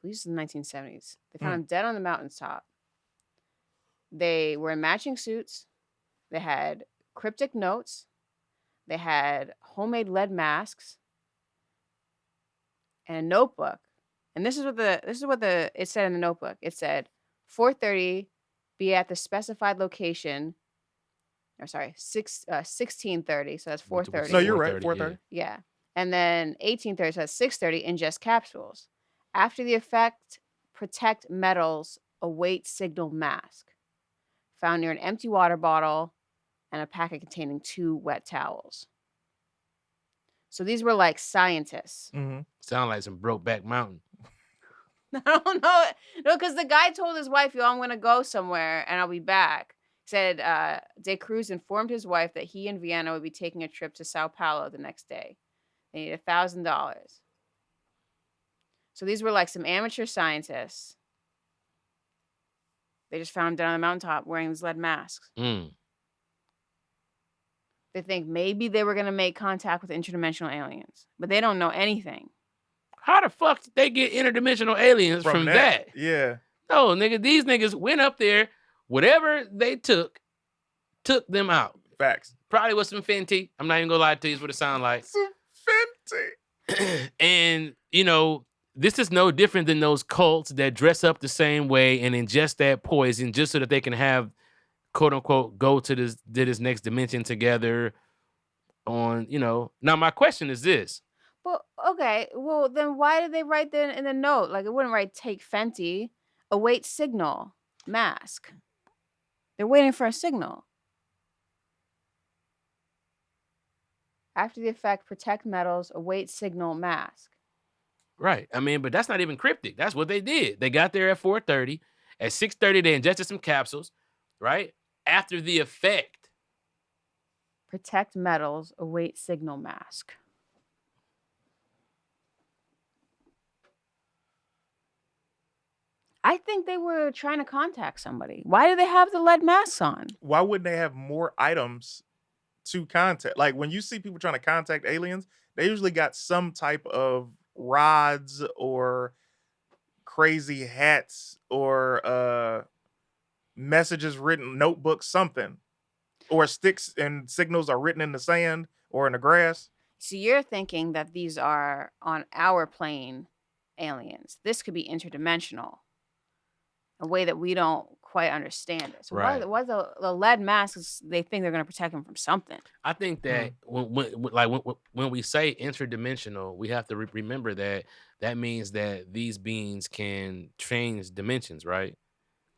This is in the 1970s. They found them dead on the mountaintop. They were in matching suits. They had cryptic notes. They had homemade lead masks and a notebook. And this is what it said in the notebook. It said 4:30, be at the specified location. Or sorry, 16:30. So that's 4:30. No, you're right. 4:30. Yeah. And then 18:30. So that's 6:30. Ingest capsules. After the effect, protect metals. Await signal mask. Found near an empty water bottle and a packet containing 2 wet towels. So these were like scientists. Mm-hmm. Sound like some Brokeback Mountain. I don't know. No, because the guy told his wife, yo, I'm going to go somewhere and I'll be back. Said De Cruz informed his wife that he and Vienna would be taking a trip to Sao Paulo the next day. They needed $1,000. So these were like some amateur scientists. They just found him down on the mountaintop wearing these lead masks. Mm. They think maybe they were going to make contact with interdimensional aliens, but they don't know anything. How the fuck did they get interdimensional aliens from that? Yeah. No, nigga, these niggas went up there, whatever they took them out. Facts. Probably with some Fenty. I'm not even gonna lie to you, is what it sounds like. Some Fenty. And, you know, this is no different than those cults that dress up the same way and ingest that poison just so that they can have, quote unquote, go to this next dimension together on, you know. Now, my question is this. But, okay, well, then why did they write that in the note? Like, it wouldn't write, take Fenty, await signal, mask. They're waiting for a signal. After the effect, protect metals, await signal, mask. Right. I mean, but that's not even cryptic. That's what they did. They got there at 4:30. At 6:30, they ingested some capsules, right? After the effect. Protect metals, await signal, mask. I think they were trying to contact somebody. Why do they have the lead masks on? Why wouldn't they have more items to contact? Like when you see people trying to contact aliens, they usually got some type of rods or crazy hats or messages written, notebooks, something. Or sticks and signals are written in the sand or in the grass. So you're thinking that these are on our plane aliens. This could be interdimensional. A way that we don't quite understand it. So Right. why the lead masks, they think they're going to protect them from something. I think that when we say interdimensional, we have to remember that means that these beings can change dimensions, right?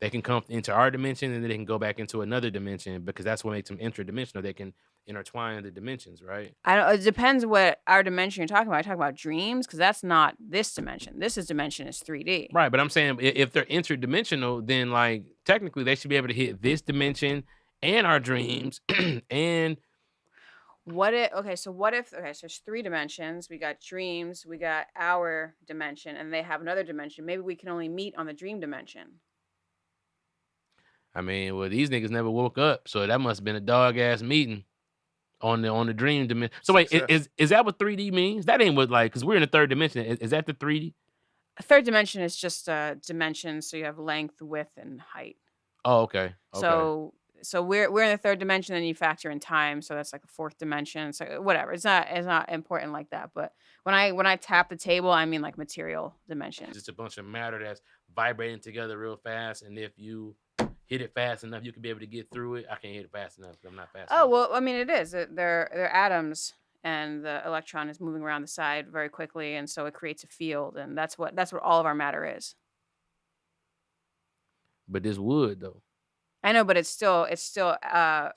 They can come into our dimension and then they can go back into another dimension because that's what makes them interdimensional. They can intertwine the dimensions, right? It depends what our dimension you're talking about. I talk about dreams because that's not this dimension. This dimension is 3D. Right, but I'm saying if they're interdimensional, then like technically they should be able to hit this dimension and our dreams and so there's 3 dimensions. We got dreams, we got our dimension, and they have another dimension. Maybe we can only meet on the dream dimension. I mean, well, these niggas never woke up, so that must have been a dog ass meeting on the dream dimension. So wait, is that what 3D means? That ain't what because we're in the 3rd dimension. Is that the 3D? A 3rd dimension is just a dimension, so you have length, width, and height. Oh, okay. So we're in the 3rd dimension, then you factor in time, so that's like a 4th dimension. So whatever, it's not important like that. But when I tap the table, I mean like material dimension. It's just a bunch of matter that's vibrating together real fast, and if you hit it fast enough, you can be able to get through it. I can't hit it fast enough because I'm not fast enough. Oh well, I mean it is. They're atoms, and the electron is moving around the side very quickly, and so it creates a field, and that's what all of our matter is. But this wood though. I know, but it's still. So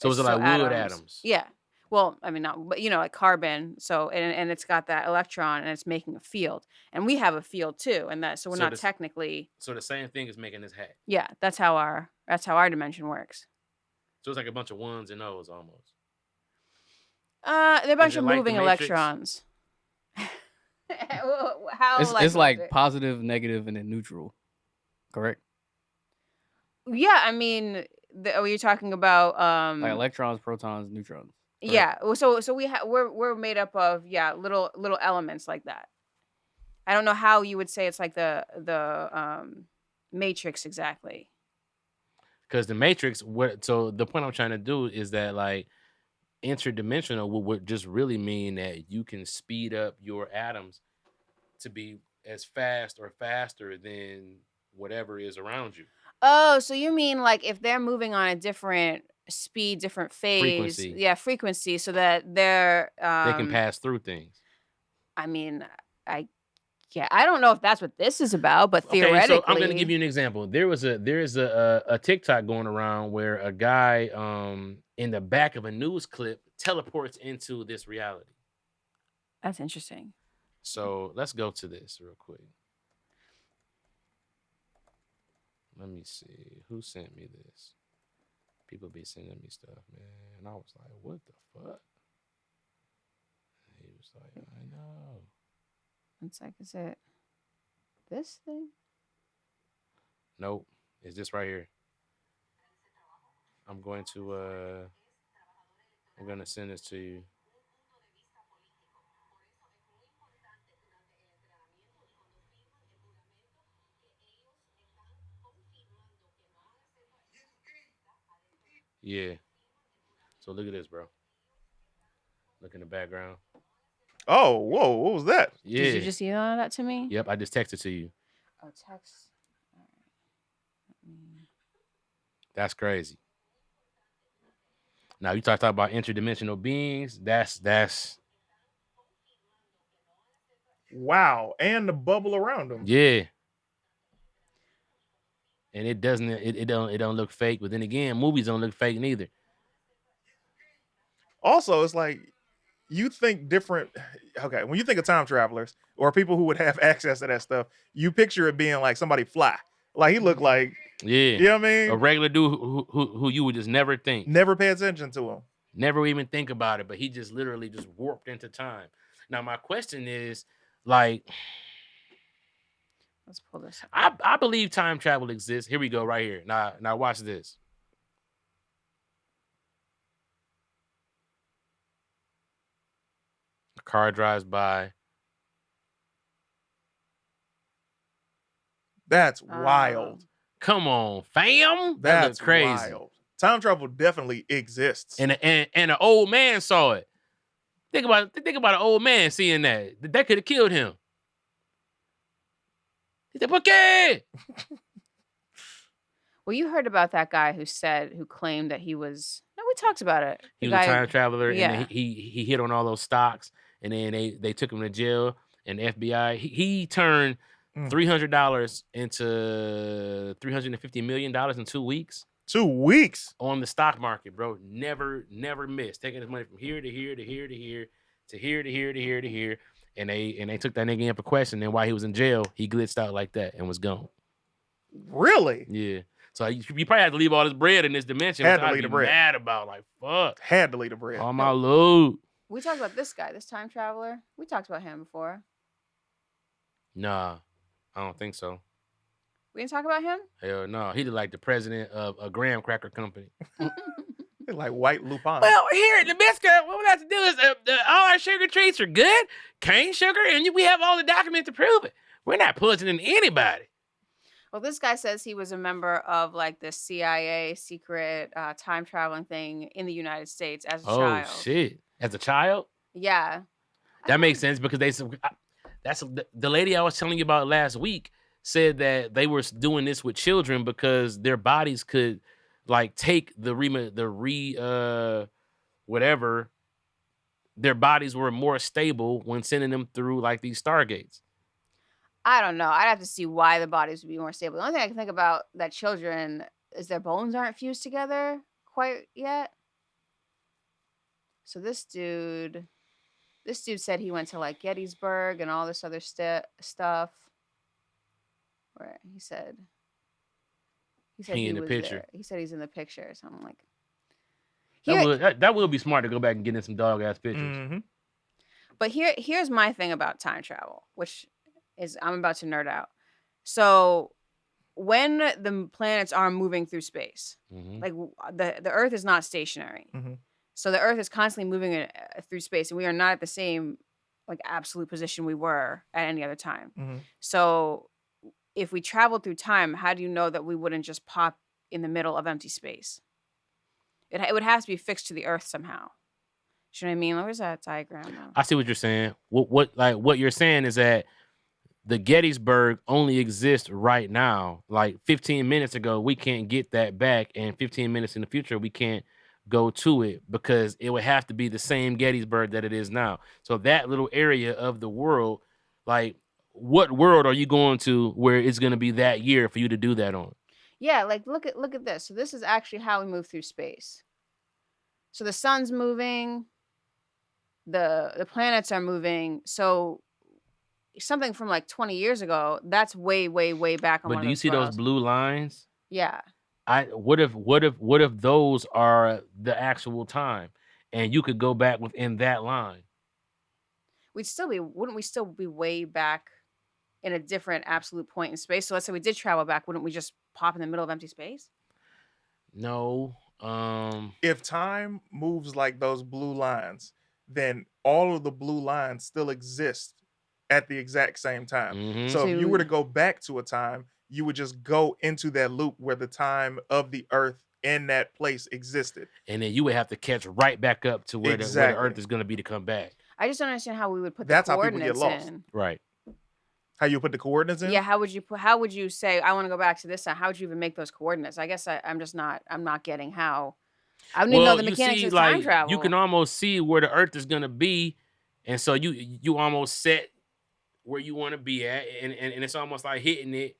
is it like wood atoms? Yeah. Well, I mean, not, but like carbon. So and it's got that electron, and it's making a field, and we have a field too, and so we're not technically. So the same thing is making this hat. Yeah, that's how our dimension works. So it's like a bunch of ones and O's almost. They're a bunch of moving electrons. How it's like positive, negative, and then neutral. Correct? Yeah, I mean, you're talking about like electrons, protons, neutrons. Correct? Yeah. So we're made up of little elements like that. I don't know how you would say it's like the matrix exactly. Because the matrix, so the point I'm trying to do is that like interdimensional would just really mean that you can speed up your atoms to be as fast or faster than whatever is around you. Oh, so you mean like if they're moving on a different speed, different phase, frequency, so that they can pass through things. I mean, I don't know if that's what this is about, but theoretically, so I'm going to give you an example. There is a TikTok going around where a guy in the back of a news clip teleports into this reality. That's interesting. So let's go to this real quick. Let me see. Who sent me this? People be sending me stuff, man. And I was like, what the fuck? And he was like, I know. It's like, is it this thing? Nope. It's this right here. I'm going to send this to you. Yeah. So look at this, bro. Look in the background. Oh, whoa, what was that? Yeah. Did you just email that to me? Yep, I just texted to you. Oh, text. All right. That's crazy. Now you talk about interdimensional beings. That's Wow, and the bubble around them. yeah. And it don't look fake. But then again, movies don't look fake neither. Also, it's like you think different. Okay, when you think of time travelers or people who would have access to that stuff, you picture it being like somebody fly. Like he looked like, Yeah. you know what I mean? A regular dude who you would just never think. Never pay attention to him. Never even think about it, but he just literally just warped into time. Now my question is, like, Let's pull this up. I believe time travel exists. Here we go, right here. Now watch this. A car drives by. That's wild. Come on, fam. That's look crazy. wild. Time travel definitely exists. And an old man saw it. Think about an old man seeing that. That could have killed him. He said, "¿Por qué?" Well, you heard about that guy who claimed that he was. No, we talked about it. He was a time traveler, yeah. and he hit on all those stocks, and then they took him to jail. And the FBI he turned $300 into $350 million in 2 weeks. 2 weeks on the stock market, bro. Never missed. Taking his money from here to here to here to here to here to here to here to here. And they took that nigga in for question. And while he was in jail, he glitched out like that and was gone. Really? Yeah. So you probably had to leave all this bread in this dimension. Had to leave the bread. Mad about, like, fuck. Had to leave the bread. All my loot. We talked about this guy, this time traveler. We talked about him before. Nah, I don't think so. We didn't talk about him? Hell no. He did like the president of a graham cracker company. Like white Lupin. Well, here at Nabisco, what we have to do is all our sugar treats are good, cane sugar, and we have all the documents to prove it. We're not poisoning anybody. Well, this guy says he was a member of like the CIA secret time traveling thing in the United States as a child. Oh, shit. As a child? Yeah. That makes sense because that's the lady I was telling you about last week said that they were doing this with children because their bodies could like take whatever. Their bodies were more stable when sending them through like these stargates. I don't know. I'd have to see why the bodies would be more stable. The only thing I can think about that children is their bones aren't fused together quite yet. So this dude said he went to like Gettysburg and all this other stuff. Where he said he in the was picture. there. He said he's in the picture. So I'm like, that would be smart to go back and get in some dog ass pictures. Mm-hmm. But here's my thing about time travel, which is I'm about to nerd out. So when the planets are moving through space, like the Earth is not stationary. Mm-hmm. So the Earth is constantly moving through space, and we are not at the same like absolute position we were at any other time. Mm-hmm. So if we traveled through time, how do you know that we wouldn't just pop in the middle of empty space? It would have to be fixed to the Earth somehow. Do you know what I mean? Where's that diagram? I see what you're saying. What you're saying is that the Gettysburg only exists right now. Like 15 minutes ago, we can't get that back, and 15 minutes in the future, we can't go to it because it would have to be the same Gettysburg that it is now. So that little area of the world, like, what world are you going to where it's going to be that year for you to do that on? Yeah, like look at this. So this is actually how we move through space. So the sun's moving, the planets are moving. So something from like 20 years ago, that's way, way, way back on But one do of you those see those 12s. blue lines? Yeah. What if those are the actual time, and you could go back within that line? Wouldn't we still be way back in a different absolute point in space? So let's say we did travel back, wouldn't we just pop in the middle of empty space? No. If time moves like those blue lines, then all of the blue lines still exist at the exact same time. Mhm. So So if you were to you- go back to a time, you would just go into that loop where the time of the earth in that place existed. And then you would have to catch right back up to where the Exactly. Earth is going to be to come back. I just don't understand how we would put the That's how people get coordinates lost. in. Right. How you put the coordinates in? Yeah, how would you say I want to go back to this time? How would you even make those coordinates? I guess I'm not getting how. I don't even know Well, the you mechanics see, of time like you can travel. almost see where the Earth is going to be, and so you almost set where you want to be at, and it's almost like hitting it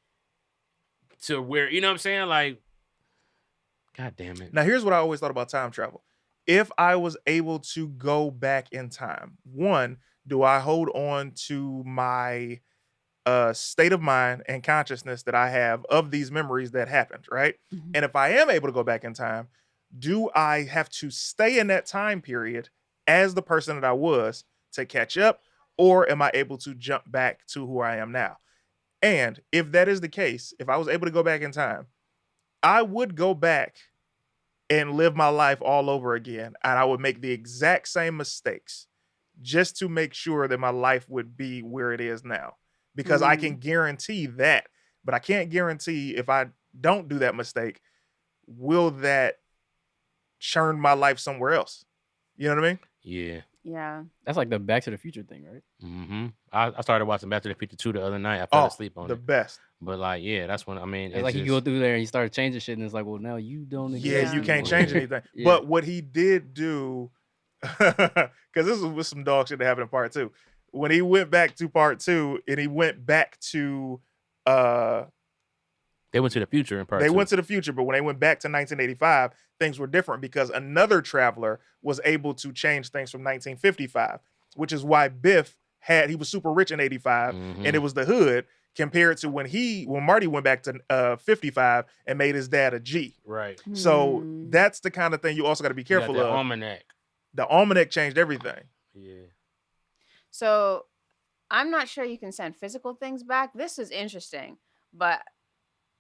to where, you know what I'm saying? Like, God damn it. Now, here's what I always thought about time travel. If I was able to go back in time, one, do I hold on to my state of mind and consciousness that I have of these memories that happened, right? Mhm. And if I am able to go back in time, do I have to stay in that time period as the person that I was to catch up, or am I able to jump back to who I am now? And if that is the case, if I was able to go back in time, I would go back and live my life all over again. And I would make the exact same mistakes just to make sure that my life would be where it is now. Because I can guarantee that, but I can't guarantee if I don't do that mistake, will that churn my life somewhere else? You know what I mean? Yeah. Yeah. That's like the Back to the Future thing, right? Mm-hmm. I started watching Back to the Future 2 the other night. I fell asleep on the it. best. But like, yeah, that's when, I mean, It's it's like just, he go through there and he started changing shit, and it's like, well, now you don't Yeah, exist. you can't anymore. change anything. Yeah. But what he did do, because this was some dog shit that happened in part two. When he went back to part two and he went back to they went to the future in part they 2. went to the future, but when they went back to 1985, things were different because another traveler was able to change things from 1955, which is why Biff he was super rich in 85, Mhm. and it was the hood compared to when Marty went back to 55 and made his dad a G. Right. So Hmm. that's the kind of thing you also got to be You got careful that of. almanac. The almanac changed everything. Yeah. So I'm not sure you can send physical things back. This is interesting, but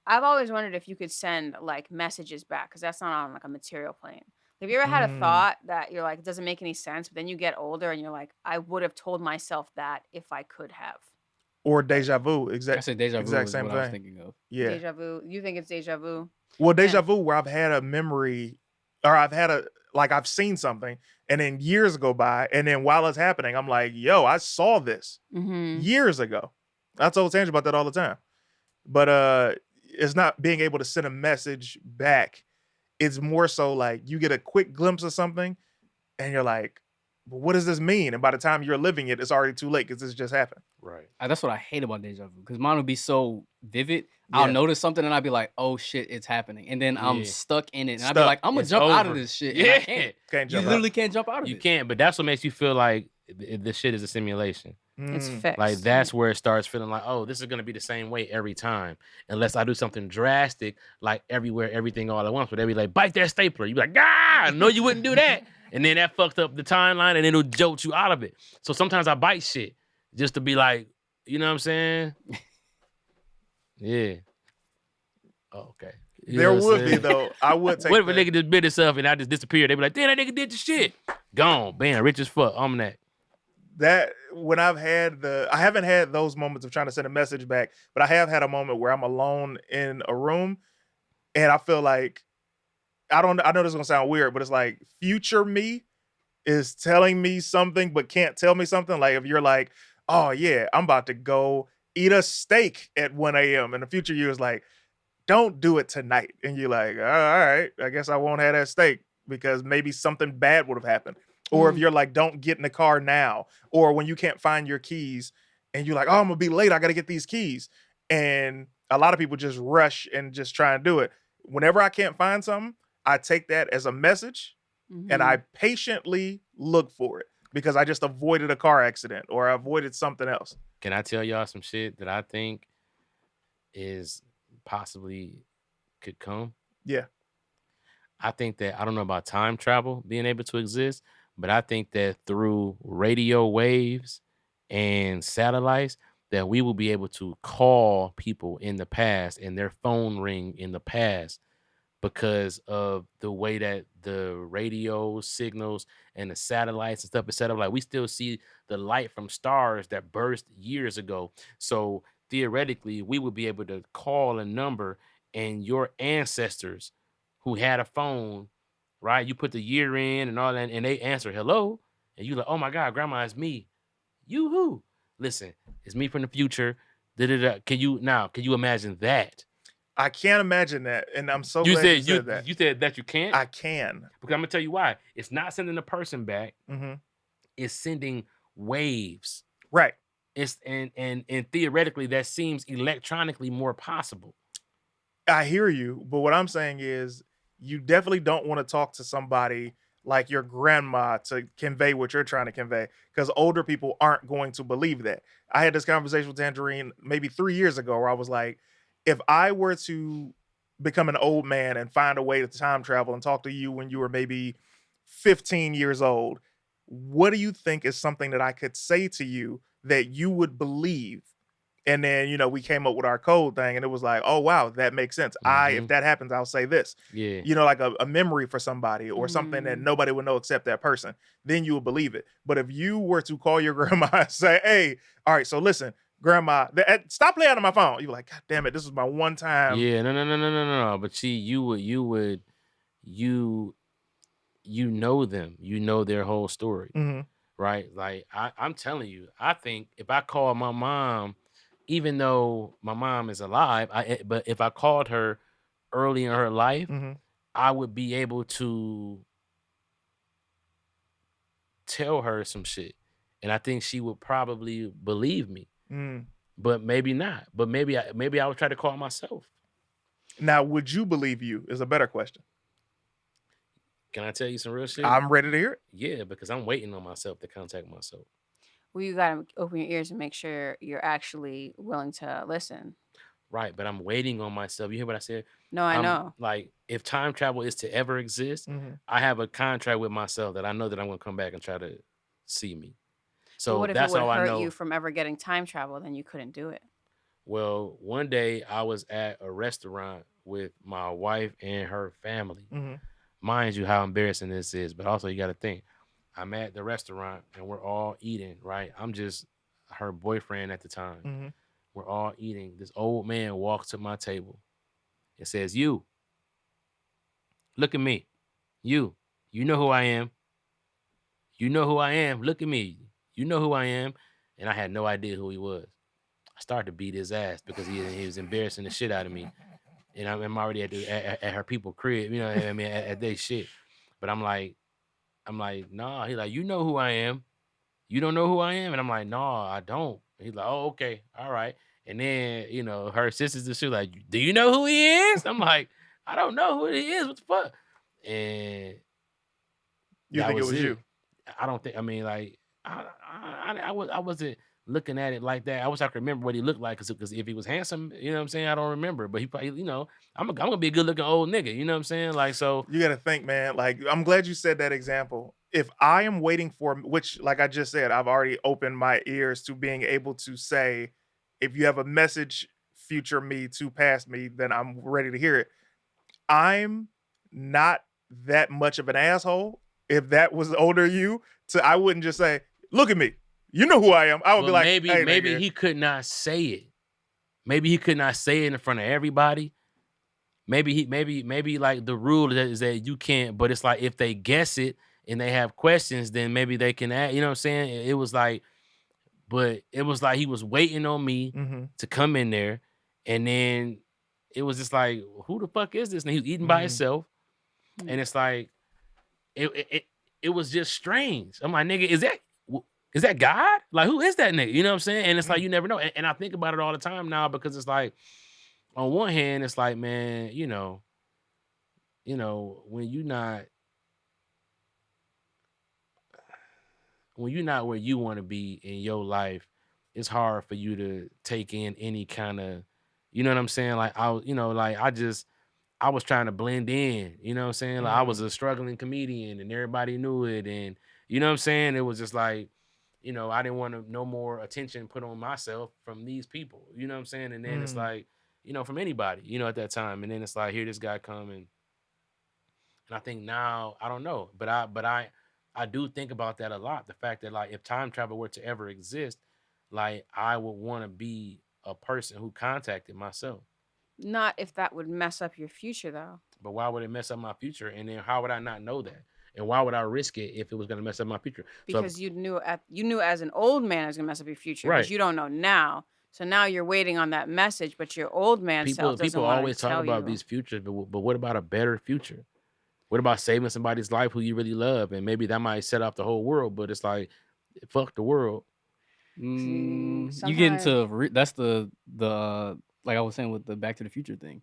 I've always wondered if you could send like messages back because that's not on like a material plane. Have you ever had a Mm. thought that you're like, it doesn't make any sense, but then you get older and you're like, I would have told myself that if I could have. Or deja vu, I exact said deja vu exact is same what I was thing. thinking of. Yeah. Deja vu. You think it's deja vu? Well, deja Yeah. vu where I've had a memory or I've seen something and then years go by and then while it's happening, I'm like, yo, I saw this Mm-hmm. years ago. I told Tangent about that all the time. But it's not being able to send a message back. It's more so like you get a quick glimpse of something and you're like, well, what does this mean? And by the time you're living it, it's already too late because this just happened. Right. That's what I hate about deja vu because mine would be so vivid. I'll Yeah. notice something and I'll be like, "Oh shit, it's happening," and then I'm Yeah. stuck in it, and I'll be Stuck. like, "I'm gonna It's jump out of over. this shit." Yeah. And I can't. Can't You jump literally out. can't jump out of You it. can't, but that's what makes you feel like this shit is a simulation. It's Mm. fixed. Like that's where it starts feeling like, oh, this is gonna be the same way every time, unless I do something drastic, like everywhere, everything all at once. But they be like, bite that stapler. You be like, ah, no, you wouldn't do that, and then that fucked up the timeline, and it'll jolt you out of it. So sometimes I bite shit just to be like, you know what I'm saying? Yeah. Oh, okay. You There know what I'm would be saying? though. I would take What if a that. nigga just bit himself and I just disappeared? They be like, damn, that nigga did the shit. Gone. Bam, rich as fuck. Almanac. That when I haven't had those moments of trying to send a message back, but I have had a moment where I'm alone in a room and I feel like I know this is gonna sound weird, but it's like future me is telling me something but can't tell me something. Like if you're like, oh yeah, I'm about to go eat a steak at 1 a.m. and the future you is like, don't do it tonight. And you're like, all right, I guess I won't have that steak because maybe something bad would have happened. Or if you're like, don't get in the car now, or when you can't find your keys and you're like, oh, I'm gonna be late, I gotta get these keys. And a lot of people just rush and just try and do it. Whenever I can't find something, I take that as a message and I patiently look for it because I just avoided a car accident or I avoided something else. Can I tell y'all some shit that I think is possibly could come? Yeah. I think that I don't know about time travel being able to exist, but I think that through radio waves and satellites, that we will be able to call people in the past and their phone ring in the past because of the way that the radio signals and the satellites and stuff is set up. Like we still see the light from stars that burst years ago. So theoretically, we would be able to call a number and your ancestors who had a phone, right? You put the year in and all that, and they answer hello, and you like, oh my God, grandma, it's me. You who? Listen, it's me from the future. Da-da-da. Can you imagine that? I can't imagine that. And I'm so You glad you said said that. you said that you can't? I can. Because I'm gonna tell you why. It's not sending the person back. Mm-hmm. It's sending waves. Right. It's and theoretically that seems electronically more possible. I hear you, but what I'm saying is you definitely don't want to talk to somebody like your grandma to convey what you're trying to convey because older people aren't going to believe that. I had this conversation with Tangerine maybe 3 years ago where I was like, if I were to become an old man and find a way to time travel and talk to you when you were maybe 15 years old, what do you think is something that I could say to you that you would believe? And then, we came up with our code thing and it was like, oh, wow, that makes sense. If that happens, I'll say this, Yeah. like a memory for somebody or something that nobody would know except that person. Then you will believe it. But if you were to call your grandma and say, hey, all right, so listen, grandma, stop playing on my phone. You're like, God damn it. This is my one time. Yeah, no. But see, you know them. You know their whole story. Mhm. Right? Like I'm telling you, I think if I call my mom, even though my mom is alive, but if I called her early in her life, Mhm. I would be able to tell her some shit. And I think she would probably believe me. Mm. But maybe not. But maybe I would try to call myself. Now, would you believe you is a better question. Can I tell you some real shit? I'm ready to hear it. Yeah, because I'm waiting on myself to contact myself. Well, you gotta open your ears and make sure you're actually willing to listen. Right, but I'm waiting on myself. You hear what I said? No, I know. Like, if time travel is to ever exist, Mhm. I have a contract with myself that I know that I'm gonna come back and try to see me. But So what if it that's would all I hurt know. you from ever getting time travel? Then you couldn't do it. Well, one day I was at a restaurant with my wife and her family. Mhm. Mind you, how embarrassing this is, but also you got to think. I'm at the restaurant and we're all eating, right? I'm just her boyfriend at the time. Mhm. We're all eating. This old man walks to my table. It says, "You, look at me. You know who I am. You know who I am. Look at me. You know who I am." And I had no idea who he was. I started to beat his ass because he was embarrassing the shit out of me. And I'm already at her people crib, I mean, at their shit. But I'm like, nah. He's like, you know who I am. You don't know who I am? And I'm like, no, I don't. He's like, oh, okay, all right. And then, her sisters and shit like, do you know who he is? I'm like, I don't know who he is. What the fuck? And You that think it was was it. you? I don't think. I mean, like, I wasn't looking at it like that. I wish I could remember what he looked like, because if he was handsome, you know what I'm saying, I don't remember. But he probably, I'm gonna be a good looking old nigga. You know what I'm saying? Like, so You got to think, man. Like, I'm glad you said that example. If I am waiting for, which, like I just said, I've already opened my ears to being able to say, if you have a message, future me to past me, then I'm ready to hear it. I'm not that much of an asshole. If that was older you, I wouldn't just say, "Look at me, you know who I am." I would be but like, maybe "Hey, maybe nigga." he could not say it. Maybe he could not say it in front of everybody. Maybe like the rule is that you can't. But it's like if they guess it and they have questions, then maybe they can add. You know what I'm saying? It was like, but it was like he was waiting on me Mhm. to come in there, and then it was just like, who the fuck is this? And he was eating by Mm. himself, and it's like it was just strange. I'm like, nigga, is that God? Like, who is that nigga? You know what I'm saying? And it's like, you never know. And I think about it all the time now, because it's like, on one hand, it's like, man, when you not when you're not where you want to be in your life, it's hard for you to take in any kind of, you know what I'm saying? Like I was trying to blend in, you know what I'm saying? Like I was a struggling comedian and everybody knew it. And you know what I'm saying? It was just like, I didn't want no more attention put on myself from these people, you know what I'm saying? And then it's like, from anybody, at that time. And then it's like, here this guy come and I think now, I don't know, but I do think about that a lot. The fact that like if time travel were to ever exist, like I would want to be a person who contacted myself. Not if that would mess up your future, though. But why would it mess up my future? And then how would I not know that? And why would I risk it if it was going to mess up my future? Because you knew as an old man it was gonna mess up your future, Right. but you don't know now. So now you're waiting on that message, but your old man self doesn't people want always to talk tell about you. these futures, but what about a better future? What about saving somebody's life who you really love? And maybe that might set off the whole world, but it's like, fuck the world. You get into that's the like I was saying with the Back to the Future thing.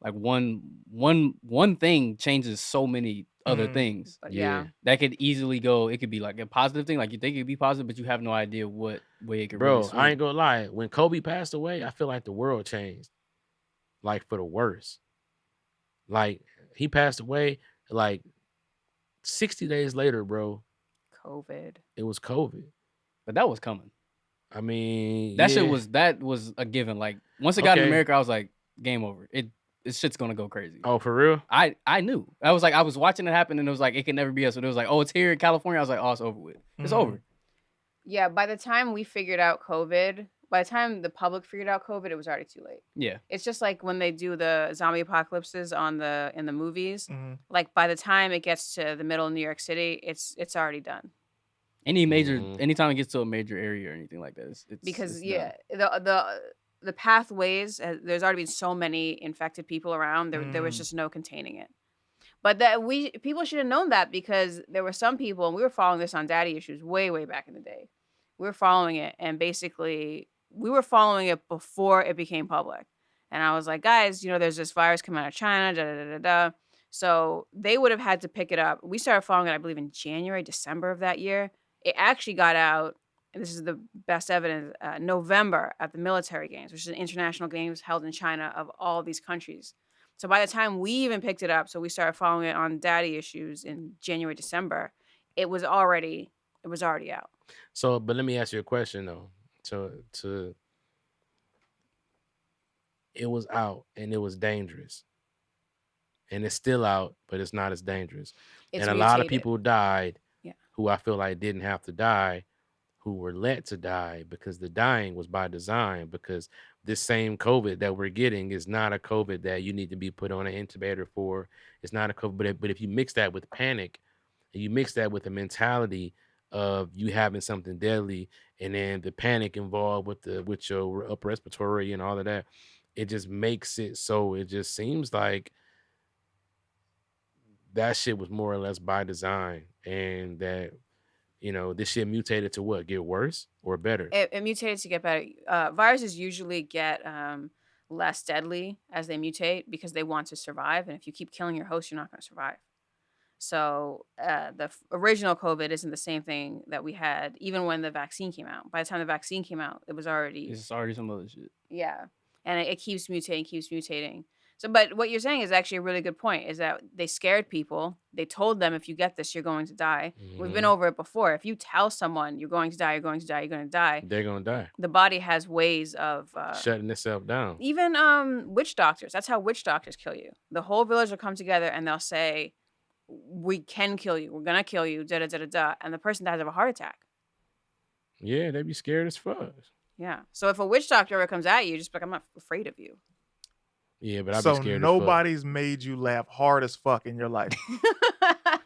Like one thing changes so many other things. But yeah. That could easily go. It could be like a positive thing. Like you think it could be positive, but you have no idea what way it could really swing. I ain't gonna lie. When Kobe passed away, I feel like the world changed, like for the worse. Like he passed away, like 60 days later, bro. COVID. It was COVID. But that was coming. I mean, that was a given. Like once it got in America, I was like, game over. This shit's gonna go crazy. Oh, for real? I knew. I was like, I was watching it happen, and it was like, it could never be us. But it was like, oh, it's here in California. I was like, oh, it's over with. It's over. Yeah, by the time we figured out COVID, by the time the public figured out COVID, it was already too late. Yeah. It's just like when they do the zombie apocalypses in the movies. Like by the time it gets to the middle of New York City, it's already done. Anytime it gets to a major area or anything like that, it's because done. The pathways, there's already been so many infected people around. There was just no containing it. But people should have known that, because there were some people, and we were following this on Daddy Issues way, way back in the day. We were following it, and basically we were following it before it became public. And I was like, guys, there's this virus coming out of China, da da da da. So they would have had to pick it up. We started following it, I believe, in January, December of that year. It actually got out, and this is the best evidence, November at the military games, which is an international games held in China of all these countries. So by the time we even picked it up, so we started following it on Daddy Issues in January, December, it was already out. So, but let me ask you a question though. It was out and it was dangerous. And it's still out, but it's not as dangerous. It's and a lot of people died who I feel like didn't have to die, who were let to die, because the dying was by design, because this same COVID that we're getting is not a COVID that you need to be put on an incubator for. It's not a COVID, but if you mix that with panic, and you mix that with the mentality of you having something deadly, and then the panic involved with your upper respiratory and all of that, it just makes it so it just seems like that shit was more or less by design, and that this shit mutated to what? Get worse or better? It mutated to get better. Viruses usually get less deadly as they mutate, because they want to survive. And if you keep killing your host, you're not going to survive. So the original COVID isn't the same thing that we had even when the vaccine came out. By the time the vaccine came out, it's already some other shit. Yeah. And it keeps mutating. So, but what you're saying is actually a really good point, is that they scared people. They told them, if you get this, you're going to die. We've been over it before. If you tell someone you're going to die, you're going to die, you're going to die, they're going to die. The body has ways of shutting itself down. Even witch doctors. That's how witch doctors kill you. The whole village will come together and they'll say, we can kill you. We're going to kill you, da da da da da. And the person dies of a heart attack. Yeah, they'd be scared as fuck. Yeah. So if a witch doctor ever comes at you, just be like, I'm not afraid of you. Yeah, but I'd be scared. So nobody's made you laugh hard as fuck in your life.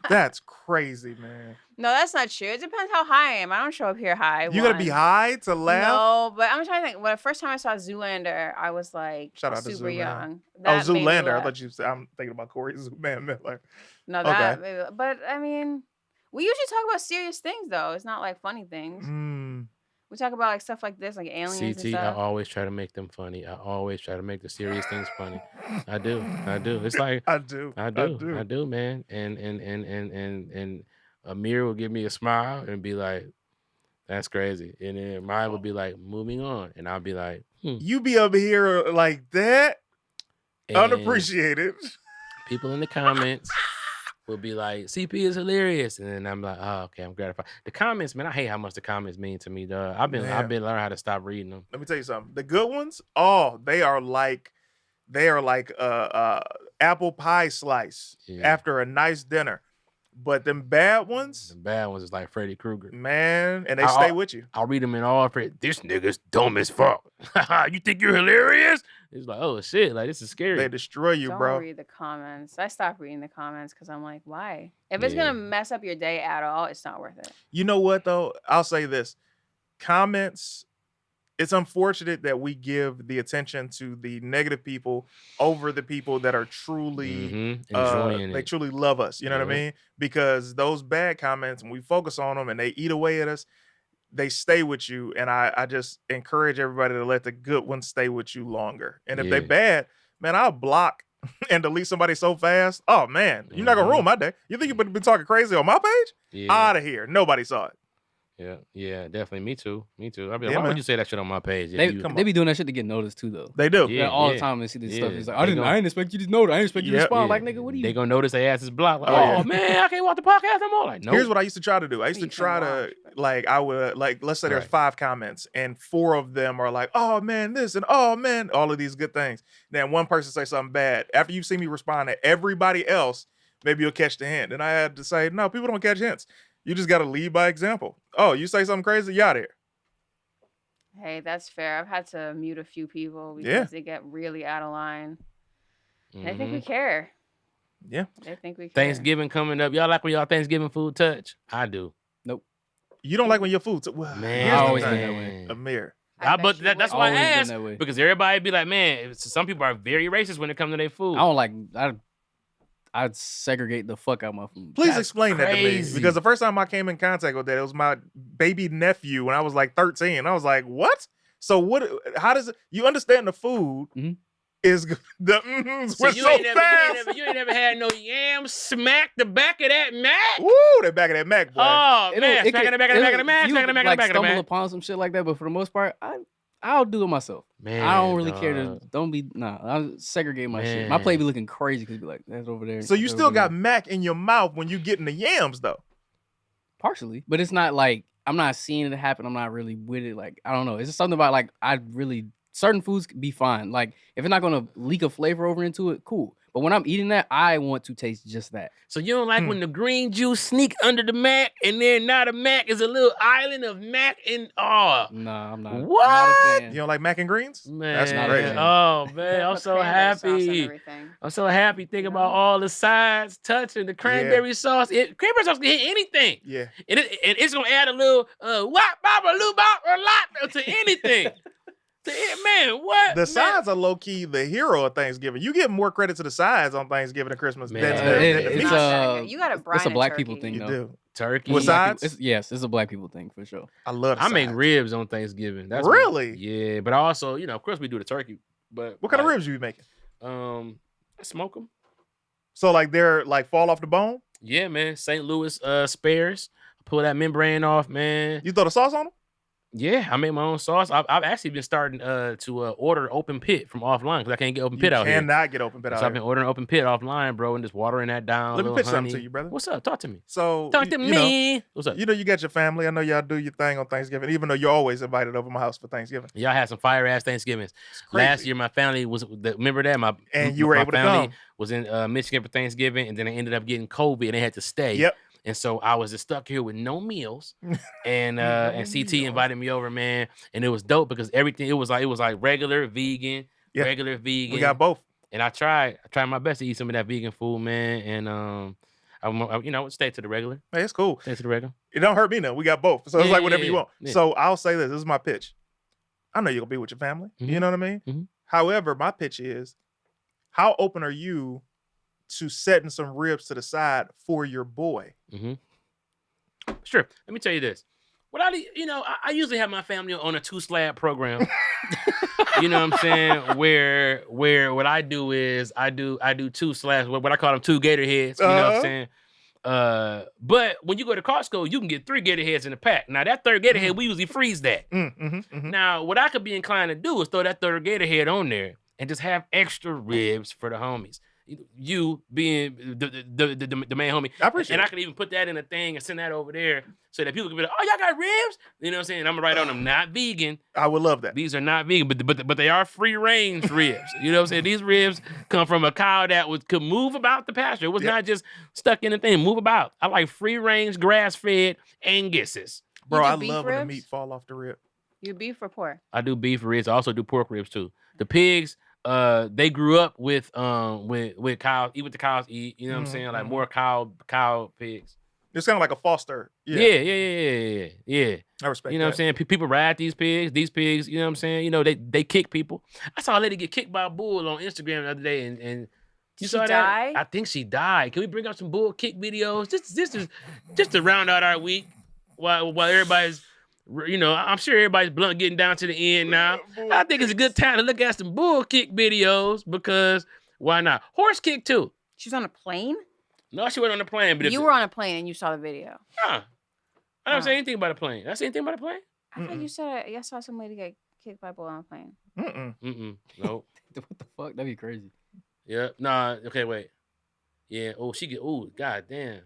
That's crazy, man. No, that's not true. It depends how high I am. I don't show up here high. You gotta be high to laugh? No, but I'm trying to think. When the first time I saw Zoolander, I was like super young. Zoolander. I thought you said, I'm thinking about Corey Zooman Miller. No, that but I mean, we usually talk about serious things though. It's not like funny things. We talk about like stuff like this, like aliens and stuff. I always try to make them funny. I always try to make the serious things funny. I do. It's like I do, man. And Amir will give me a smile and be like, "That's crazy," and then mine would be like, "Moving on," and I'll be like, You be up here like that, And unappreciated. People in the comments will be like, "CP is hilarious," and then I'm like, "Oh, okay, I'm gratified." The comments, man, I hate how much the comments mean to me, dog. I've been learning how to stop reading them. Let me tell you something. The good ones, they are like apple pie slice after a nice dinner. But them bad ones, is like Freddy Krueger, man, and they stay with you. I'll read them in all. This nigga's dumb as fuck. You think you're hilarious? It's like, oh shit, like this is scary. They destroy you, bro. Don't read the comments. I stopped reading the comments because I'm like, why? If it's gonna mess up your day at all, it's not worth it. You know what though? I'll say this: comments. It's unfortunate that we give the attention to the negative people over the people that are truly enjoying they truly love us. You know what I mean? Because those bad comments, when we focus on them and they eat away at us, they stay with you. And I just encourage everybody to let the good ones stay with you longer. And if they bad, man, I'll block and delete somebody so fast. Oh man, you're not gonna ruin my day. You think you've been talking crazy on my page? Out of here. Nobody saw it. Yeah, definitely. Me too. I'll be like, why would you say that shit on my page? They be doing that shit to get noticed too, though. They do. All the time. They see this stuff. He's like, I didn't expect you to know. I didn't expect you to respond. Like, nigga, what are you? They gonna notice their ass is blocked. Like, oh man, I can't watch the podcast no more. Like, no. Here's what I used to try to do. I used to try to I would let's say there's 5 comments and 4 of them are like, oh man, this and oh man, all of these good things. Then one person say something bad. After you see me respond to everybody else, maybe you'll catch the hint. And I had to say, no, people don't catch hints. You just got to lead by example. Oh, you say something crazy? You out here. Hey, that's fair. I've had to mute a few people because they get really out of line. I think we care. Yeah. I think we care. Thanksgiving coming up. Y'all like when y'all Thanksgiving food touch? I do. Nope. You don't like when your food man, I always been that way. Amir. But that's why I asked. Because everybody be like, man, some people are very racist when it comes to their food. I don't like... I'd segregate the fuck out my food. Please explain that to me. Because the first time I came in contact with that, it was my baby nephew when I was like 13. I was like, what? So how does it, you understand the food is the so you ain't never had no yam smack the back of that Mac? Woo, the back of that Mac, boy. Oh, man. Smack in the back of the Mac, smack in the back of the Mac, smack in the back. Upon some shit like that, but for the most part, I'll do it myself. Man, I don't really care to. I'll segregate my shit. My plate be looking crazy because be like, that's over there. So you still got Mac in your mouth when you getting the yams though? Partially, but it's not like I'm not seeing it happen. I'm not really with it. Like I don't know. It's just something about like certain foods be fine. Like if it's not gonna leak a flavor over into it, cool. But when I'm eating that, I want to taste just that. So you don't like when the green juice sneak under the Mac and then now the Mac is a little island of Mac and No, I'm not. What? I'm not a fan. You don't like mac and greens? Man, that's not crazy. Oh man, I'm so happy. I'm so happy thinking about all the sides touching the cranberry sauce. Cranberry sauce can hit anything. Yeah. And it's gonna add a little wop baba loo bop a lot to anything. Man, what? The sides are low key the hero of Thanksgiving. You give more credit to the sides on Thanksgiving and Christmas than the meat. You got a brine. It's a black turkey. people thing, though. You do. Turkey. With sides? Yes, it's a black people thing for sure. I love the I sides. make ribs on Thanksgiving. That's really? Yeah, but I also, of course we do the turkey. But what kind of ribs you be making? I smoke them. So like they're like fall off the bone? Yeah, man. St. Louis spares. Pull that membrane off, man. You throw the sauce on them? Yeah, I make my own sauce. I've actually been starting to order open pit from offline because I can't get open pit out here. You cannot get open pit out here. So I've been ordering open pit offline, bro, and just watering that down. Let me pitch something to you, brother. What's up? Talk to me. So talk to me. What's up? You know you got your family. I know y'all do your thing on Thanksgiving, even though you're always invited over my house for Thanksgiving. Y'all had some fire ass Thanksgivings. Last year, my family was. Remember that you were able to come. Was in Michigan for Thanksgiving, and then I ended up getting COVID, and they had to stay. Yep. And so I was just stuck here with no meals, and CT invited me over, man, and it was dope because everything it was like regular vegan. We got both, and I tried my best to eat some of that vegan food, man, and I would stay to the regular. Hey, it's cool. Stay to the regular. It don't hurt me now. We got both, so it's like whatever you want. Yeah. So I'll say this is my pitch. I know you're gonna be with your family. Mm-hmm. You know what I mean. Mm-hmm. However, my pitch is, how open are you to setting some ribs to the side for your boy? Mm-hmm. Sure. Let me tell you this. What I usually have my family on a 2-slab program. You know what I'm saying? Where what I do is I do 2 slabs. What I call them 2 gator heads. You know what I'm saying? But when you go to Costco, you can get 3 gator heads in a pack. Now that third gator head, we usually freeze that. Now, what I could be inclined to do is throw that third gator head on there and just have extra ribs for the homies. You being the main homie. I appreciate and it. I could even put that in a thing and send that over there so that people can be like, oh, y'all got ribs? You know what I'm saying? I'm gonna write on them, not vegan. I would love that. These are not vegan, but they are free range ribs. You know what I'm saying? These ribs come from a cow that could move about the pasture. It was not just stuck in a thing, move about. I like free range, grass fed Anguses. Bro, do I beef love when the ribs? meat fall off the rib. You beef or pork? I do beef ribs. I also do pork ribs too. The pigs, they grew up with cows, eat what the cows eat. You know what I'm saying? Like more cow pigs. It's kind of like a foster. Yeah. I respect You know what I'm that. saying? People ride these pigs. These pigs, you know what I'm saying? You know, they kick people. I saw a lady get kicked by a bull on Instagram the other day, and you Did saw she that? die? I think she died. Can we bring up some bull kick videos? Just to round out our week while everybody's, you know, I'm sure everybody's blunt getting down to the end now. I think it's a good time to look at some bull kick videos because why not? Horse kick too. She was on a plane? No, she wasn't on the plane, but You were on a plane and you saw the video. Huh. I don't say anything about a plane. Did I say anything about a plane? I thought you said I saw some lady get kicked by a bull on a plane. Nope. What the fuck? That'd be crazy. Yeah. Nah. Okay. Wait. Yeah. Oh, god damn.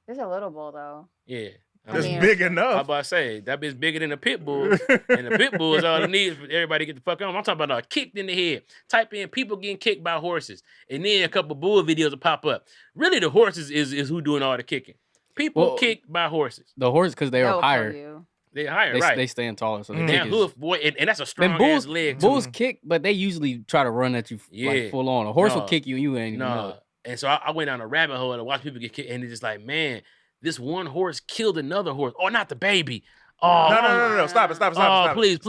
There's a little bull though. Yeah. It's mean, big I'm enough. about to say that bitch bigger than a pit bull, and the pit bull is all it needs for everybody to get the fuck on. I'm talking about kicked in the head. Type in people getting kicked by horses, and then a couple bull videos will pop up. Really, the horses is who doing all the kicking. People kicked by horses. The horse, because they That are will kill higher. you. They higher, They, right? they stand taller, so they Damn kick hoof, boy, and that's a strong Then bulls, ass leg too. bulls kick, but they usually try to run at you like full on. A horse will kick you, and you ain't even know. And so I went down a rabbit hole and watched people get kicked, and it's just like, man, this one horse killed another horse. Oh, not the baby. Oh, No. Stop it. Oh, please.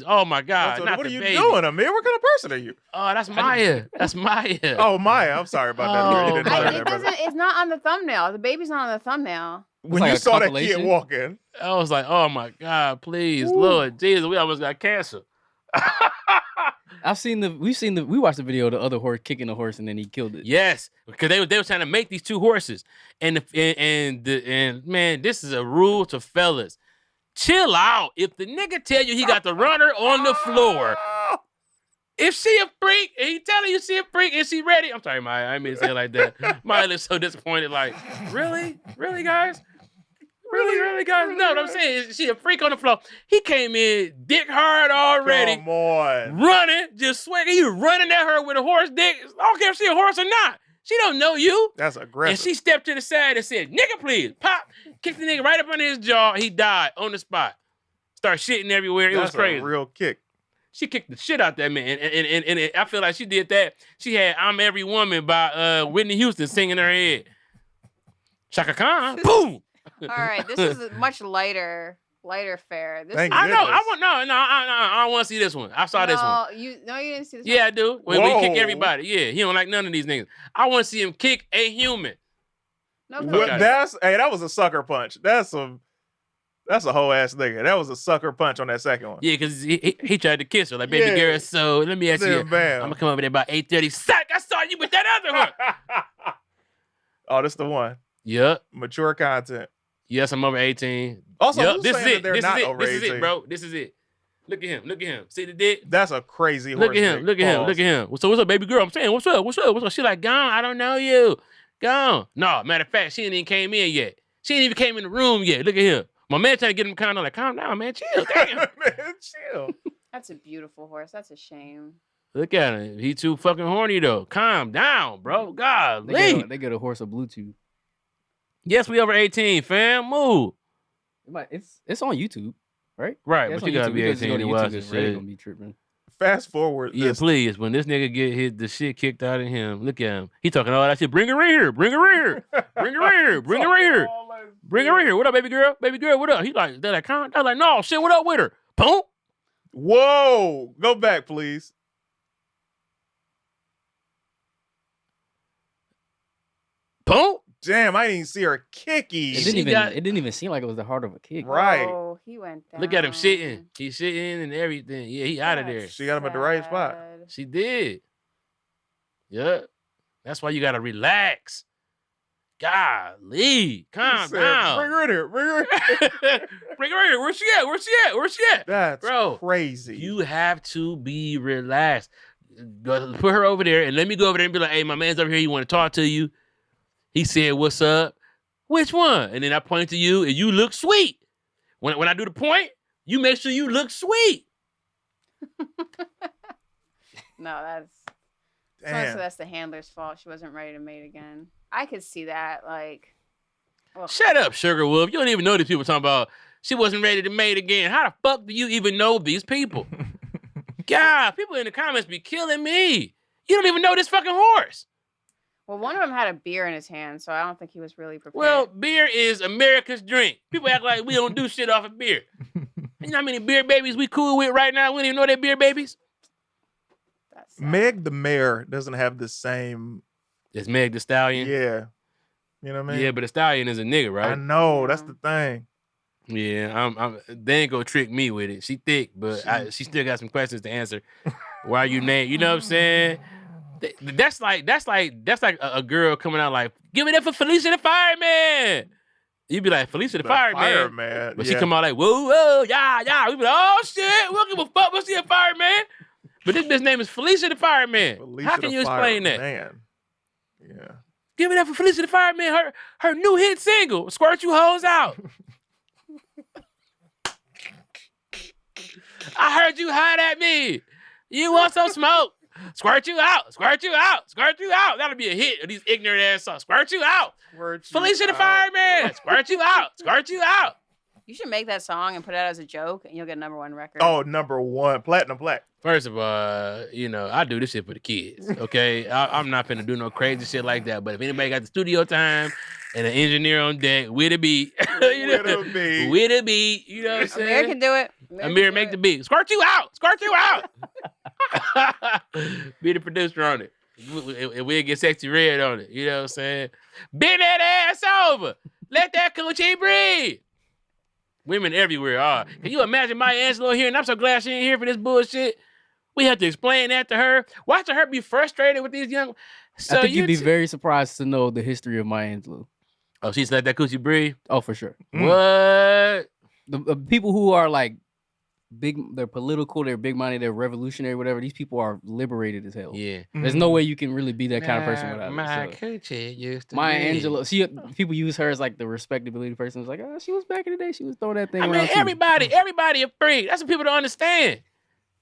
Oh my God, not what the are you baby. doing, Amir? What kind of person are you? Oh, that's Maya. That's Maya. Oh, Maya. I'm sorry about that. Amir. You didn't know I, that, it brother. doesn't. It's not on the thumbnail. The baby's not on the thumbnail. When like you a saw that kid compilation? walking, I was like, oh my God, please, Lord Jesus, we almost got cancer. We watched the video of the other horse kicking the horse and then he killed it. Yes, because they were trying to make these two horses, and man, this is a rule to fellas. Chill out. If the nigga tell you he got the runner on the floor, if she a freak and he telling you she a freak and she ready, I'm sorry, Maya, I didn't mean to say it like that. Maya looks so disappointed, like, really, guys. Really, guys? No, what I'm saying is she a freak on the floor. He came in dick hard already. come on. Running, just swinging. He was running at her with a horse dick. I don't care if she a horse or not. She don't know you. That's aggressive. And she stepped to the side and said, nigga, please. Pop. Kicked the nigga right up under his jaw. He died on the spot. Started shitting everywhere. It was That's crazy. a real kick. She kicked the shit out that man. And I feel like she did that. She had I'm Every Woman by Whitney Houston singing in her head. Chaka Khan. Boom. All right, this is a much lighter fare. This Thank is, I know. goodness. I don't want to see this one. I saw this one. You didn't see this. Yeah, I do. When we kick Whoa. everybody. Yeah, he don't like none of these niggas. I want to see him kick a human. No, What- no. That was a sucker punch. That's a whole ass nigga. That was a sucker punch on that second one. Yeah, because he tried to kiss her. Like, baby Yeah. girl, so let me ask you. Then I'm bam. going to come over there about 8:30. Sack, I saw you with that other one. Oh, this the one. Yep. Mature content. Yes, I'm over 18. Also, Yep, who's this is saying that it. they're This not is it. over This is 18? it, bro. This is it. Look at him. See the dick? That's a crazy horse Look at him. dick. Look at him. Pause. Look at him. So what's up, baby girl? I'm saying, what's up? She like, gone. I don't know you. Gone. No, matter of fact, she ain't even came in yet. She ain't even came in the room yet. Look at him. My man trying to get him kind of like, calm down, man. Chill. Damn. Man, chill. That's a beautiful horse. That's a shame. Look at him. He too fucking horny though. Calm down, bro. God, They get a horse a Bluetooth. yes, we over 18, fam. Move. It's on YouTube, right? Right, Yeah, it's but you on gotta YouTube. be You just 18 go to to watch YouTube, this it's really shit. gonna be tripping. Fast forward. Yeah, this. please. When this nigga get the shit kicked out of him, look at him. He talking all that shit. Bring her in here. Bring her in here. Bring her in here. Bring her in here. Bring her in here. What up, baby girl? Baby girl, what up? They're like, calm. They're like, no, shit, what up with her? Boom. Whoa. Go back, please. Boom. Damn, I didn't even see her kicky. It She didn't even seem like it was that hard of a kick. Right. Oh, he went down. Look at him shitting. He's shitting and everything. Yeah, he out of there. She got him at the right spot. She did. Yeah. That's why you gotta relax. Golly, calm Bring down. her in here. Bring her in here. Bring her in. Where's she at? Where's she at? Where's she at? That's Bro, crazy. you have to be relaxed. Go, put her over there and let me go over there and be like, hey, my man's over here. He want to talk to you. He said, what's up? Which one? And then I point to you and you look sweet. When I do the point, you make sure you look sweet. No, that's Damn. so that's the handler's fault. She wasn't ready to mate again. I could see that. Like, well, Shut up, Sugar Wolf. You don't even know these people talking about she wasn't ready to mate again. How the fuck do you even know these people? God, people in the comments be killing me. You don't even know this fucking horse. well, one of them had a beer in his hand, so I don't think he was really prepared. Well, beer is America's drink. People act like we don't do shit off of beer. You know how many beer babies we cool with right now? We don't even know they're beer babies. That's sad. Meg the Mayor doesn't have the same. It's Meg the Stallion. Yeah. You know what I mean? Yeah, but the Stallion is a nigga, I right? know. That's the thing. Yeah, they ain't gonna trick me with it. She thick, but she still got some questions to answer. Why you named? You know what I'm saying? That's like a girl coming out like, give it up for Felicia the Fireman. You'd be like, Felicia the Fireman. Fireman. But she come out like, whoa, yeah. We be like, oh shit, we don't give a fuck. We'll see a fireman. But this bitch name is Felicia the Fireman. Felicia How can the you explain that? Fireman. Yeah. Give it up for Felicia the Fireman. Her new hit single, Squirt You Hoes Out. I heard you hot at me. You want some smoke? Squirt you out. Squirt you out. Squirt you out. That'll be a hit of these ignorant ass songs. Squirt you out. Felicia the Fireman. Squirt you out. Squirt you out. You should make that song and put it out as a joke, and you'll get a #1 record. Oh, #1. Platinum plaque. First of all, I do this shit for the kids, okay? I'm not finna do no crazy shit like that, but if anybody got the studio time and an engineer on deck, with a beat, with a beat, you know what I'm saying? Amir can do it. Amir, make the beat. Squirt you out. Squirt you out. Be the producer on it. And we'll get Sexy Red on it. You know what I'm saying? Bend that ass over. Let that coochie breathe. Women everywhere are. Can you imagine Maya Angelou here? And I'm so glad she ain't here for this bullshit. We have to explain that to her. Watching her be frustrated with these young. So I think you'd be very surprised to know the history of Maya Angelou. Oh, she's let that coochie breathe? Oh, for sure. What? The people who are like big, they're political, they're big minded, they're revolutionary, whatever. These people are liberated as hell. Yeah. There's no way you can really be that kind of person without my it. So. coochie used to Maya be. Angelou, people use her as like the respectability person. It's like, oh, she was back in the day. She was throwing that thing I around mean, too. everybody a freak. That's what people don't understand.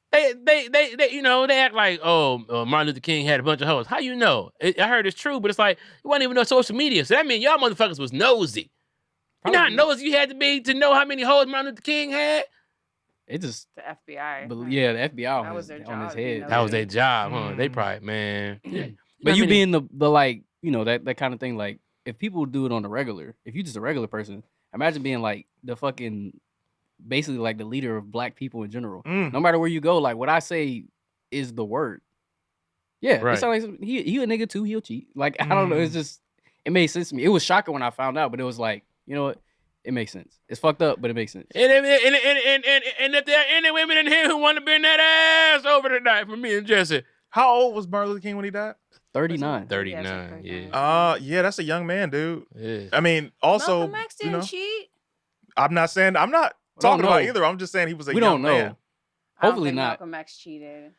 They they act like, Martin Luther King had a bunch of hoes. How you know? I heard it's true, but it's like, you wasn't even know social media. So that means y'all motherfuckers was nosy. You know how nosy you had to be to know how many hoes Martin Luther King had? It just The FBI. But yeah, the FBI That was their on his job, you head. know. That was their job, huh? They probably, man. But you being the like, that kind of thing, like if people do it on the regular, if you just a regular person, imagine being like the fucking basically like the leader of black people in general. No matter where you go, like what I say is the word. Yeah, right. It sounds like he a nigga too, he'll cheat. Like I don't know, it made sense to me. It was shocking when I found out, but it was like, you know what? It makes sense. It's fucked up, but it makes sense. And if there are any women in here who want to bend that ass over tonight for me and Jesse. How old was Martin Luther King when he died? 39. 39, yeah. Yeah, that's a young man, dude. Yeah. I mean, also, Malcolm X didn't cheat. I'm not talking about either. I'm just saying he was a young man. Hopefully I don't think not. Malcolm X cheated.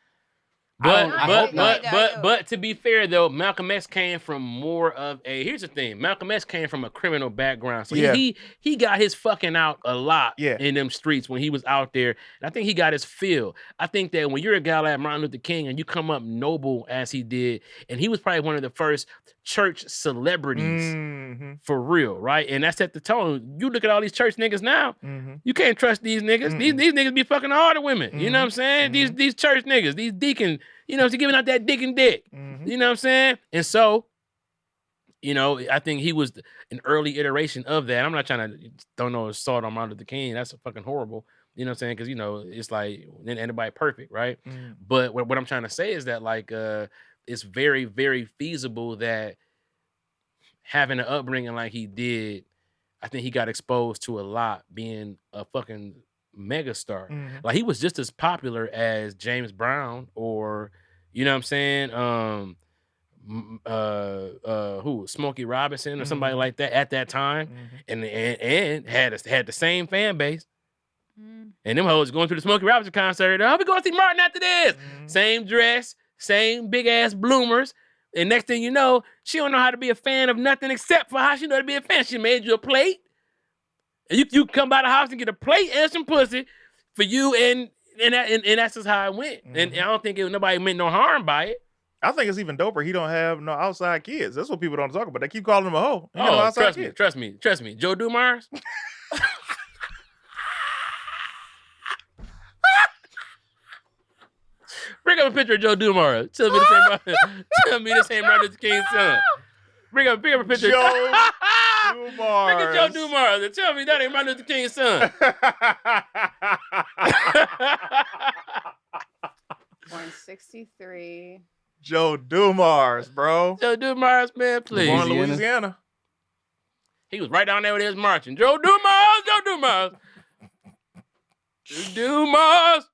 But to be fair though, Malcolm X came from more of here's the thing. Malcolm X came from a criminal background. So he got his fucking out a lot in them streets when he was out there. And I think he got his fill. I think that when you're a guy like Martin Luther King and you come up noble as he did, and he was probably one of the first church celebrities for real, right? And that set the tone. You look at all these church niggas now, you can't trust these niggas. These niggas be fucking all the women. You know what I'm saying? These church niggas, these deacon, she's giving out that dick and dick. You know what I'm saying? And so, I think he was an early iteration of that. I'm not trying to throw no salt on Martin Luther King. That's fucking horrible. You know what I'm saying? Because, it's like, anybody perfect, right? But what I'm trying to say is that, like, it's very, very feasible that having an upbringing like he did, I think he got exposed to a lot being a fucking megastar. Like he was just as popular as James Brown or, you know what I'm saying? who Smokey Robinson or somebody like that at that time, and had the same fan base. And them hoes going to the Smokey Robinson concert. I'll be going to see Martin after this. Same dress, same big ass bloomers. And next thing you know, she don't know how to be a fan of nothing except for how she know how to be a fan. She made you a plate. And you come by the house and get a plate and some pussy for you, and that's just how it went. And I don't think nobody meant no harm by it. I think it's even doper. He don't have no outside kids. That's what people don't talk about. They keep calling him a hoe. He got no outside kids. Trust me. Joe Dumars. Bring up a picture of Joe Dumars. Tell me this ain't Martin Luther King's son. Bring up a picture. Joe Dumars. Look at Joe Dumars and tell me that ain't Martin Luther King's son. Born 63. Joe Dumars, bro. Joe Dumars, man, please. Born in Louisiana. He was right down there with his marching. Joe Dumars. Dumars.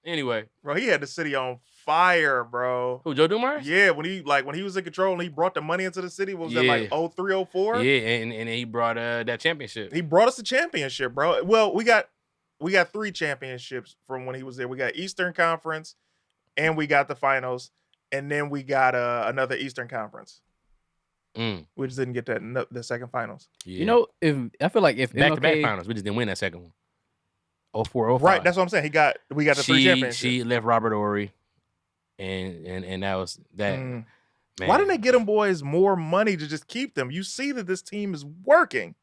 Anyway. Bro, he had the city on fire, bro. Who, Joe Dumars? Yeah, when he was in control and he brought the money into the city, what was that, like 03, 04? Yeah, and he brought that championship. He brought us the championship, bro. Well, we got 3 championships from when he was there. We got Eastern Conference, and we got the finals, and then we got another Eastern Conference. We just didn't get the second finals. Yeah. You know, I feel like if back-to-back finals, we just didn't win that second one. 04, 05. Right, that's what I'm saying. We got the 3 championships. She left Robert Ory, and that was that. Man. Why didn't they get them boys more money to just keep them? You see that this team is working.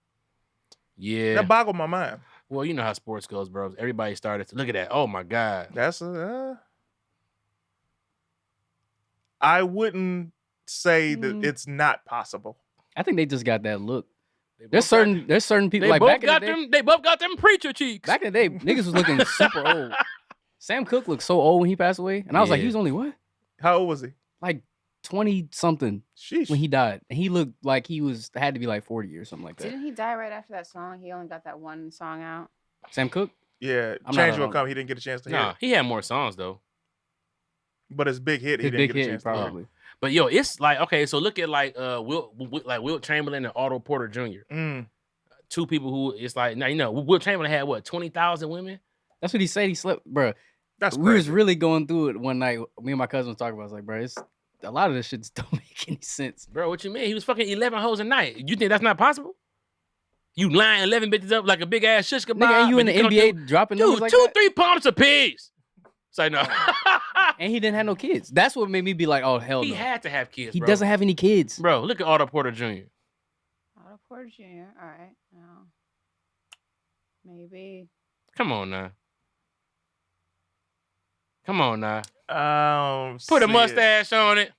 Yeah, that boggled my mind. Well, you know how sports goes, bro. Everybody started to look at that. Oh my God, that's I wouldn't say that it's not possible. I think they just got that look. There's certain people like back in the day. They both got them preacher cheeks. Back in the day, niggas was looking super old. Sam Cooke looked so old when he passed away, and I was like, he was only what? How old was he? Like 20 something. Sheesh. When he died, and he looked like he had to be like 40 or something like that. Didn't he die right after that song? He only got that one song out. Sam Cooke? Yeah, Change Will Come. He didn't get a chance to hear. No, he had more songs though. But his big hit, he didn't get a chance probably. To. But yo, it's like, okay, so look at like Wilt Chamberlain and Otto Porter Jr. 2 people who it's like, now you know, Wilt Chamberlain had what, 20,000 women? That's what he said. He slept, bro. That's we was really going through it one night. Me and my cousin was talking about. I was like, bro, it's a lot of this shit just don't make any sense. Bro, what you mean? He was fucking 11 hoes a night. You think that's not possible? You line 11 bitches up like a big ass shish kebab. Nigga, and you in the NBA dropping dude, like 2-3 pumps a piece. It's like, no. And he didn't have no kids. That's what made me be like, oh, hell no. He had to have kids, He bro. doesn't have any kids. Bro, look at Otto Porter Jr. Otto Porter Jr. All right. No. Maybe. Come on now. Put a See mustache on it.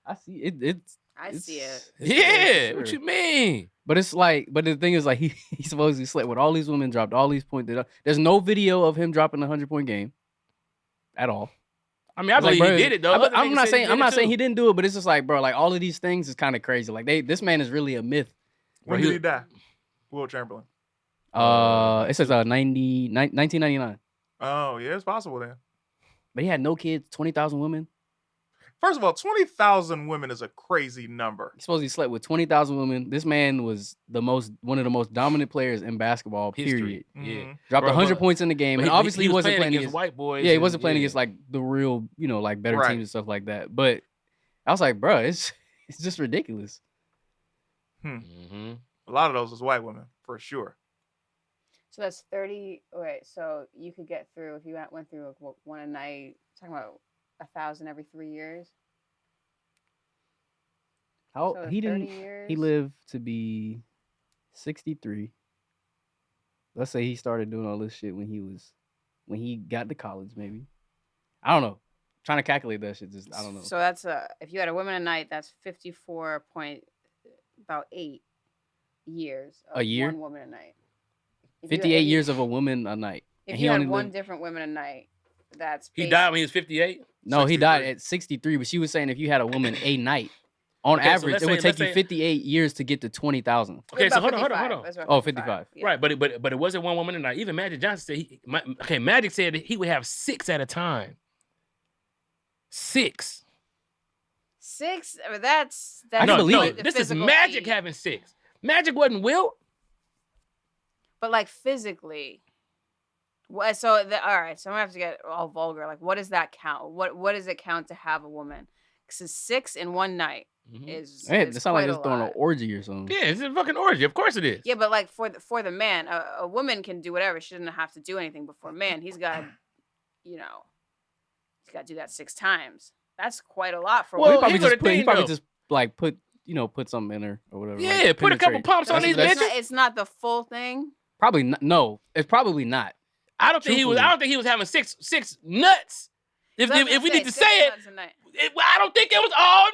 I see it. I see it. Yeah, sure. what you mean? But it's like, but the thing is, like, he supposedly slept with all these women, dropped all these points. There's no video of him dropping a 100-point game at all. I mean, I believe bro, he did it though. I'm not saying he didn't do it, but it's just like, bro, like all of these things is kind of crazy. Like this man is really a myth. When did he die? Wilt Chamberlain. It says 1999. Oh yeah, it's possible then. But he had no kids, 20,000 women. First of all, 20,000 women is a crazy number. He supposedly slept with 20,000 women. This man was one of the most dominant players in basketball. Period. Yeah, dropped 100 points in the game, and obviously he wasn't playing against white boys. Yeah, he wasn't playing against like the real, like better teams and stuff like that. But I was like, bro, it's just ridiculous. A lot of those was white women for sure. So that's 30. Wait, so you could get through if you went through like, one a night. Talking about 1,000 every 3 years. How So he 30 didn't? years. He lived to be 63. Let's say he started doing all this shit when he got to college, maybe. I don't know. Trying to calculate that shit, I don't know. So that's if you had a woman a night, that's 54.8 years. Of A year? One woman a night. If 58 years of a woman a night. If and you he had only one lived- different woman a night, that's He died when he was 58. No, he died at 63. But she was saying if you had a woman a night, on Okay, so average, let's it would say- take you let's say- 58 years to get to 20,000. Okay, so About hold on. 55. That's about Oh, 55. Yeah. Right, but it wasn't one woman a night. Even Magic Johnson said Magic said that he would have 6 at a time. 6. 6. I mean, that's I can No, believe no, it. the this is physical Magic feat. having 6. Magic wasn't Wilt. But like physically. What? So all right. So I'm gonna have to get all vulgar. Like, what does that count? What does it count to have a woman? Because 6 in one night is Hey, is it sounds like quite it's a throwing an lot. orgy or something. Yeah, it's a fucking orgy. Of course it is. Yeah, but like for the man, a woman can do whatever. She doesn't have to do anything. But for a man, he's got, he's got to do that 6 times. That's quite a lot for Well, He one. probably here go just the put. He thing, probably though. just like put something in her or whatever. Yeah, like, put a couple penetrate. pumps on So these That's- bitches. it's not the full thing. Probably not, no. It's probably not. I don't think he was. I don't think he was having six nuts. If So I was if we gonna need to say, say 6 it, nuts a night. I don't think it was all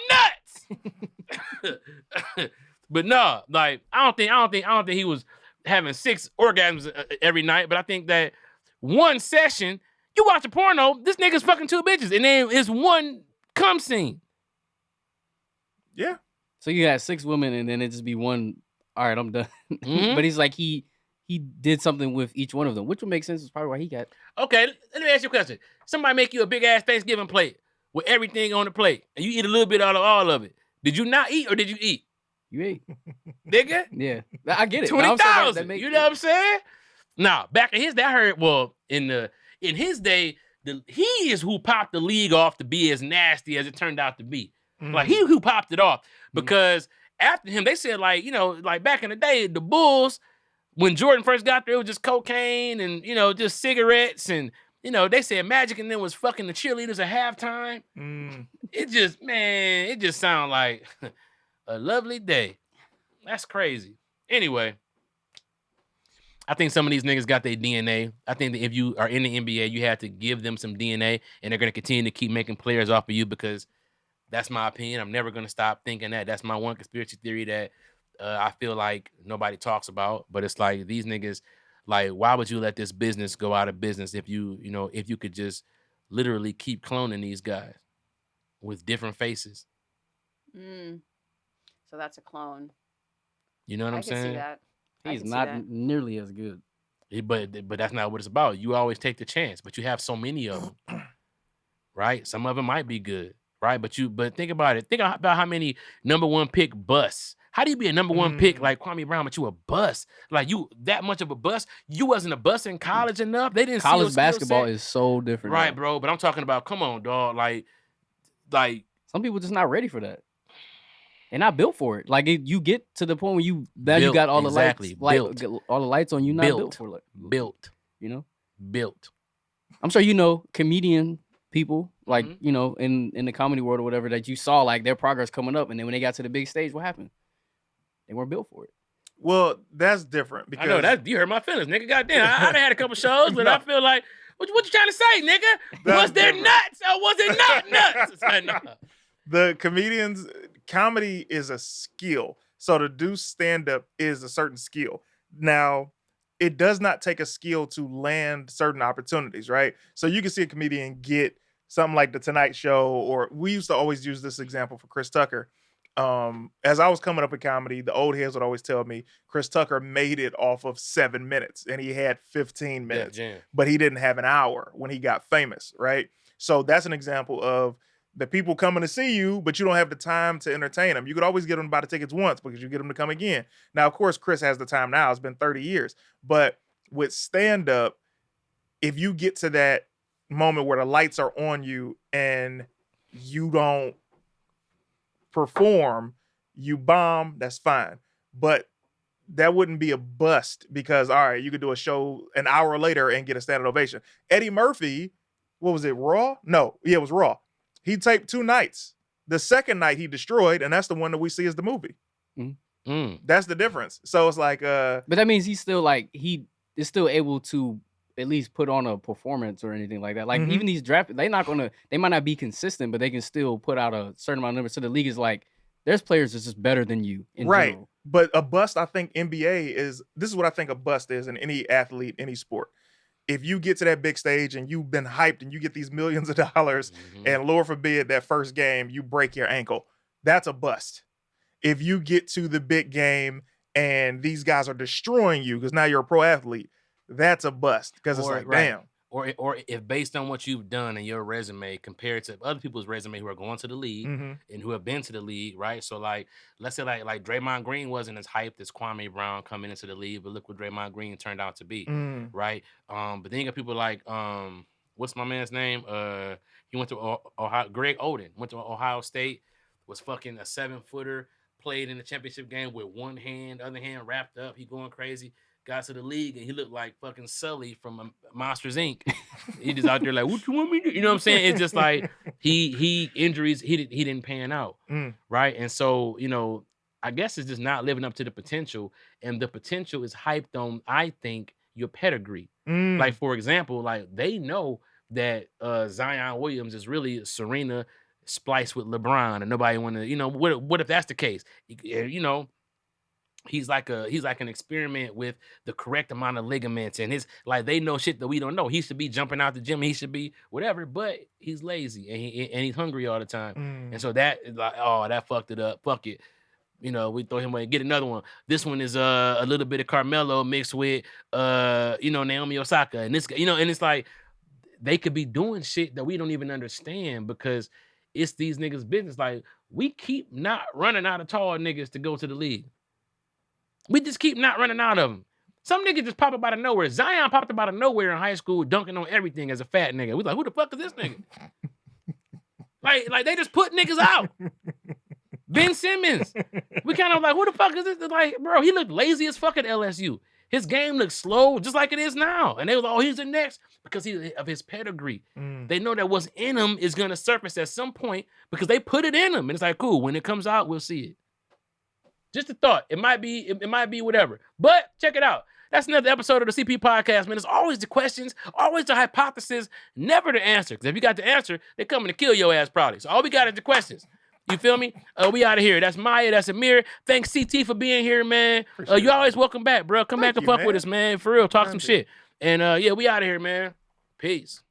nuts. But no, like I don't think he was having 6 orgasms every night. But I think that one session, you watch a porno, this nigga's fucking 2 bitches, and then it's one cum scene. Yeah. So you got 6 women, and then it just be one. All right, I'm done. Mhm. But he's like he did something with each one of them, which would make sense. Is probably why he got. Okay, let me ask you a question. Somebody make you a big ass Thanksgiving plate with everything on the plate, and you eat a little bit out of all of it. Did you not eat, or did you eat, You ate. nigga? Yeah, I get it. 20,000. You know what I'm saying? Nah, back in his day, I heard. Well, in his day, he is who popped the league off to be as nasty as it turned out to be. Like he who popped it off because after him, they said like back in the day, the Bulls. When Jordan first got there, it was just cocaine and, just cigarettes. And, they said Magic and them was fucking the cheerleaders at halftime. It just sounds like a lovely day. That's crazy. Anyway, I think some of these niggas got their DNA. I think that if you are in the NBA, you have to give them some DNA, and they're going to continue to keep making players off of you because that's my opinion. I'm never going to stop thinking that. That's my one conspiracy theory that I feel like nobody talks about, but it's like these niggas, like, why would you let this business go out of business if if you could just literally keep cloning these guys with different faces? So that's a clone. You know what I'm I can saying? see that. He's not nearly as good. But that's not what it's about. You always take the chance, but you have so many of them, right? Some of them might be good, right? But think about it. Think about how many number 1 pick busts. How do you be a number 1 pick like Kwame Brown, but you a bust? Like you that much of a bust? You wasn't a bust in college enough. They didn't. College see basketball is so different, right, though. bro. But I'm talking about, come on, dog. Like some people just not ready for that. They're not built for it. Like you get to the point where you got all the lights, all the lights on. You not built for it. Built. Built. I'm sure comedian people like in the comedy world or whatever that you saw like their progress coming up, and then when they got to the big stage, what happened? They weren't built for it. Well, that's different because I know that you hurt my feelings, nigga. Goddamn, I done had a couple shows, but I feel like what you trying to say, nigga? Was there nuts or was it not nuts? It's like, nah. The comedy is a skill. So to do stand-up is a certain skill. Now, it does not take a skill to land certain opportunities, right? So you can see a comedian get something like The Tonight Show, or we used to always use this example for Chris Tucker. As I was coming up in comedy, the old heads would always tell me Chris Tucker made it off of 7 minutes and he had 15 minutes, but he didn't have an hour when he got famous, right? So that's an example of the people coming to see you, but you don't have the time to entertain them. You could always get them to buy the tickets once because you get them to come again. Now, of course, Chris has the time now. It's been 30 years. But with stand-up, if you get to that moment where the lights are on you and you don't perform, you bomb, that's fine. But that wouldn't be a bust because, all right, you could do a show an hour later and get a standing ovation. Eddie Murphy, what was it, Raw? No, yeah, it was Raw. He taped 2 nights. The second night he destroyed, and that's the one that we see as the movie. That's the difference. So it's like but that means he's still like he is still able to at least put on a performance or anything like that. Like even these draft, they might not be consistent, but they can still put out a certain amount of numbers. So the league is like, there's players that's just better than you in general. But a bust, I think NBA is, this is what I think a bust is in any athlete, any sport. If you get to that big stage and you've been hyped and you get these millions of dollars and Lord forbid that first game, you break your ankle, that's a bust. If you get to the big game and these guys are destroying you because now you're a pro athlete, that's a bust because it's like, damn. or if based on what you've done in your resume compared to other people's resume who are going to the league and who have been to the league, right? So like, let's say like Draymond Green wasn't as hyped as Kwame Brown coming into the league, but look what Draymond Green turned out to be, right? But then you got people like what's my man's name? He went to Ohio. Greg Oden went to Ohio State, was fucking a 7-footer, played in the championship game with one hand, other hand wrapped up. He going crazy. Got to the league and he looked like fucking Sully from Monsters Inc. He just out there like, what you want me to do? You know what I'm saying? It's just like he injuries, he didn't pan out. Right. And so, you know, I guess it's just not living up to the potential. And the potential is hyped on, I think, your pedigree. Like, for example, like they know that Zion Williams is really Serena spliced with LeBron, and nobody want to, you know, what if that's the case? You know, he's like an experiment with the correct amount of ligaments, and his like they know shit that we don't know. He should be jumping out the gym, he should be whatever, but he's lazy and he's hungry all the time. And so that is like, oh, that fucked it up. Fuck it. You know, we throw him away and get another one. This one is a little bit of Carmelo mixed with you know, Naomi Osaka. And this, you know, and it's like they could be doing shit that we don't even understand because it's these niggas' business. Like, we keep not running out of tall niggas to go to the league. We just keep not running out of them. Some niggas just pop up out of nowhere. Zion popped up out of nowhere in high school, dunking on everything as a fat nigga. We like, who the fuck is this nigga? like they just put niggas out. Ben Simmons. We kind of like, who the fuck is this? Like, bro, he looked lazy as fuck at LSU. His game looked slow, just like it is now. And they was like, oh, he's the next because of his pedigree. They know that what's in him is going to surface at some point because they put it in him. And it's like, cool, when it comes out, we'll see it. Just a thought. It might be whatever. But check it out. That's another episode of the CP Podcast, man. It's always the questions, always the hypothesis, never the answer. Because if you got the answer, they're coming to kill your ass probably. So all we got is the questions. You feel me? We out of here. That's Maya. That's Amir. Thanks, CT, for being here, man. You always welcome back, bro. Come back and fuck with us, man. For real. Talk some shit. And yeah, we out of here, man. Peace.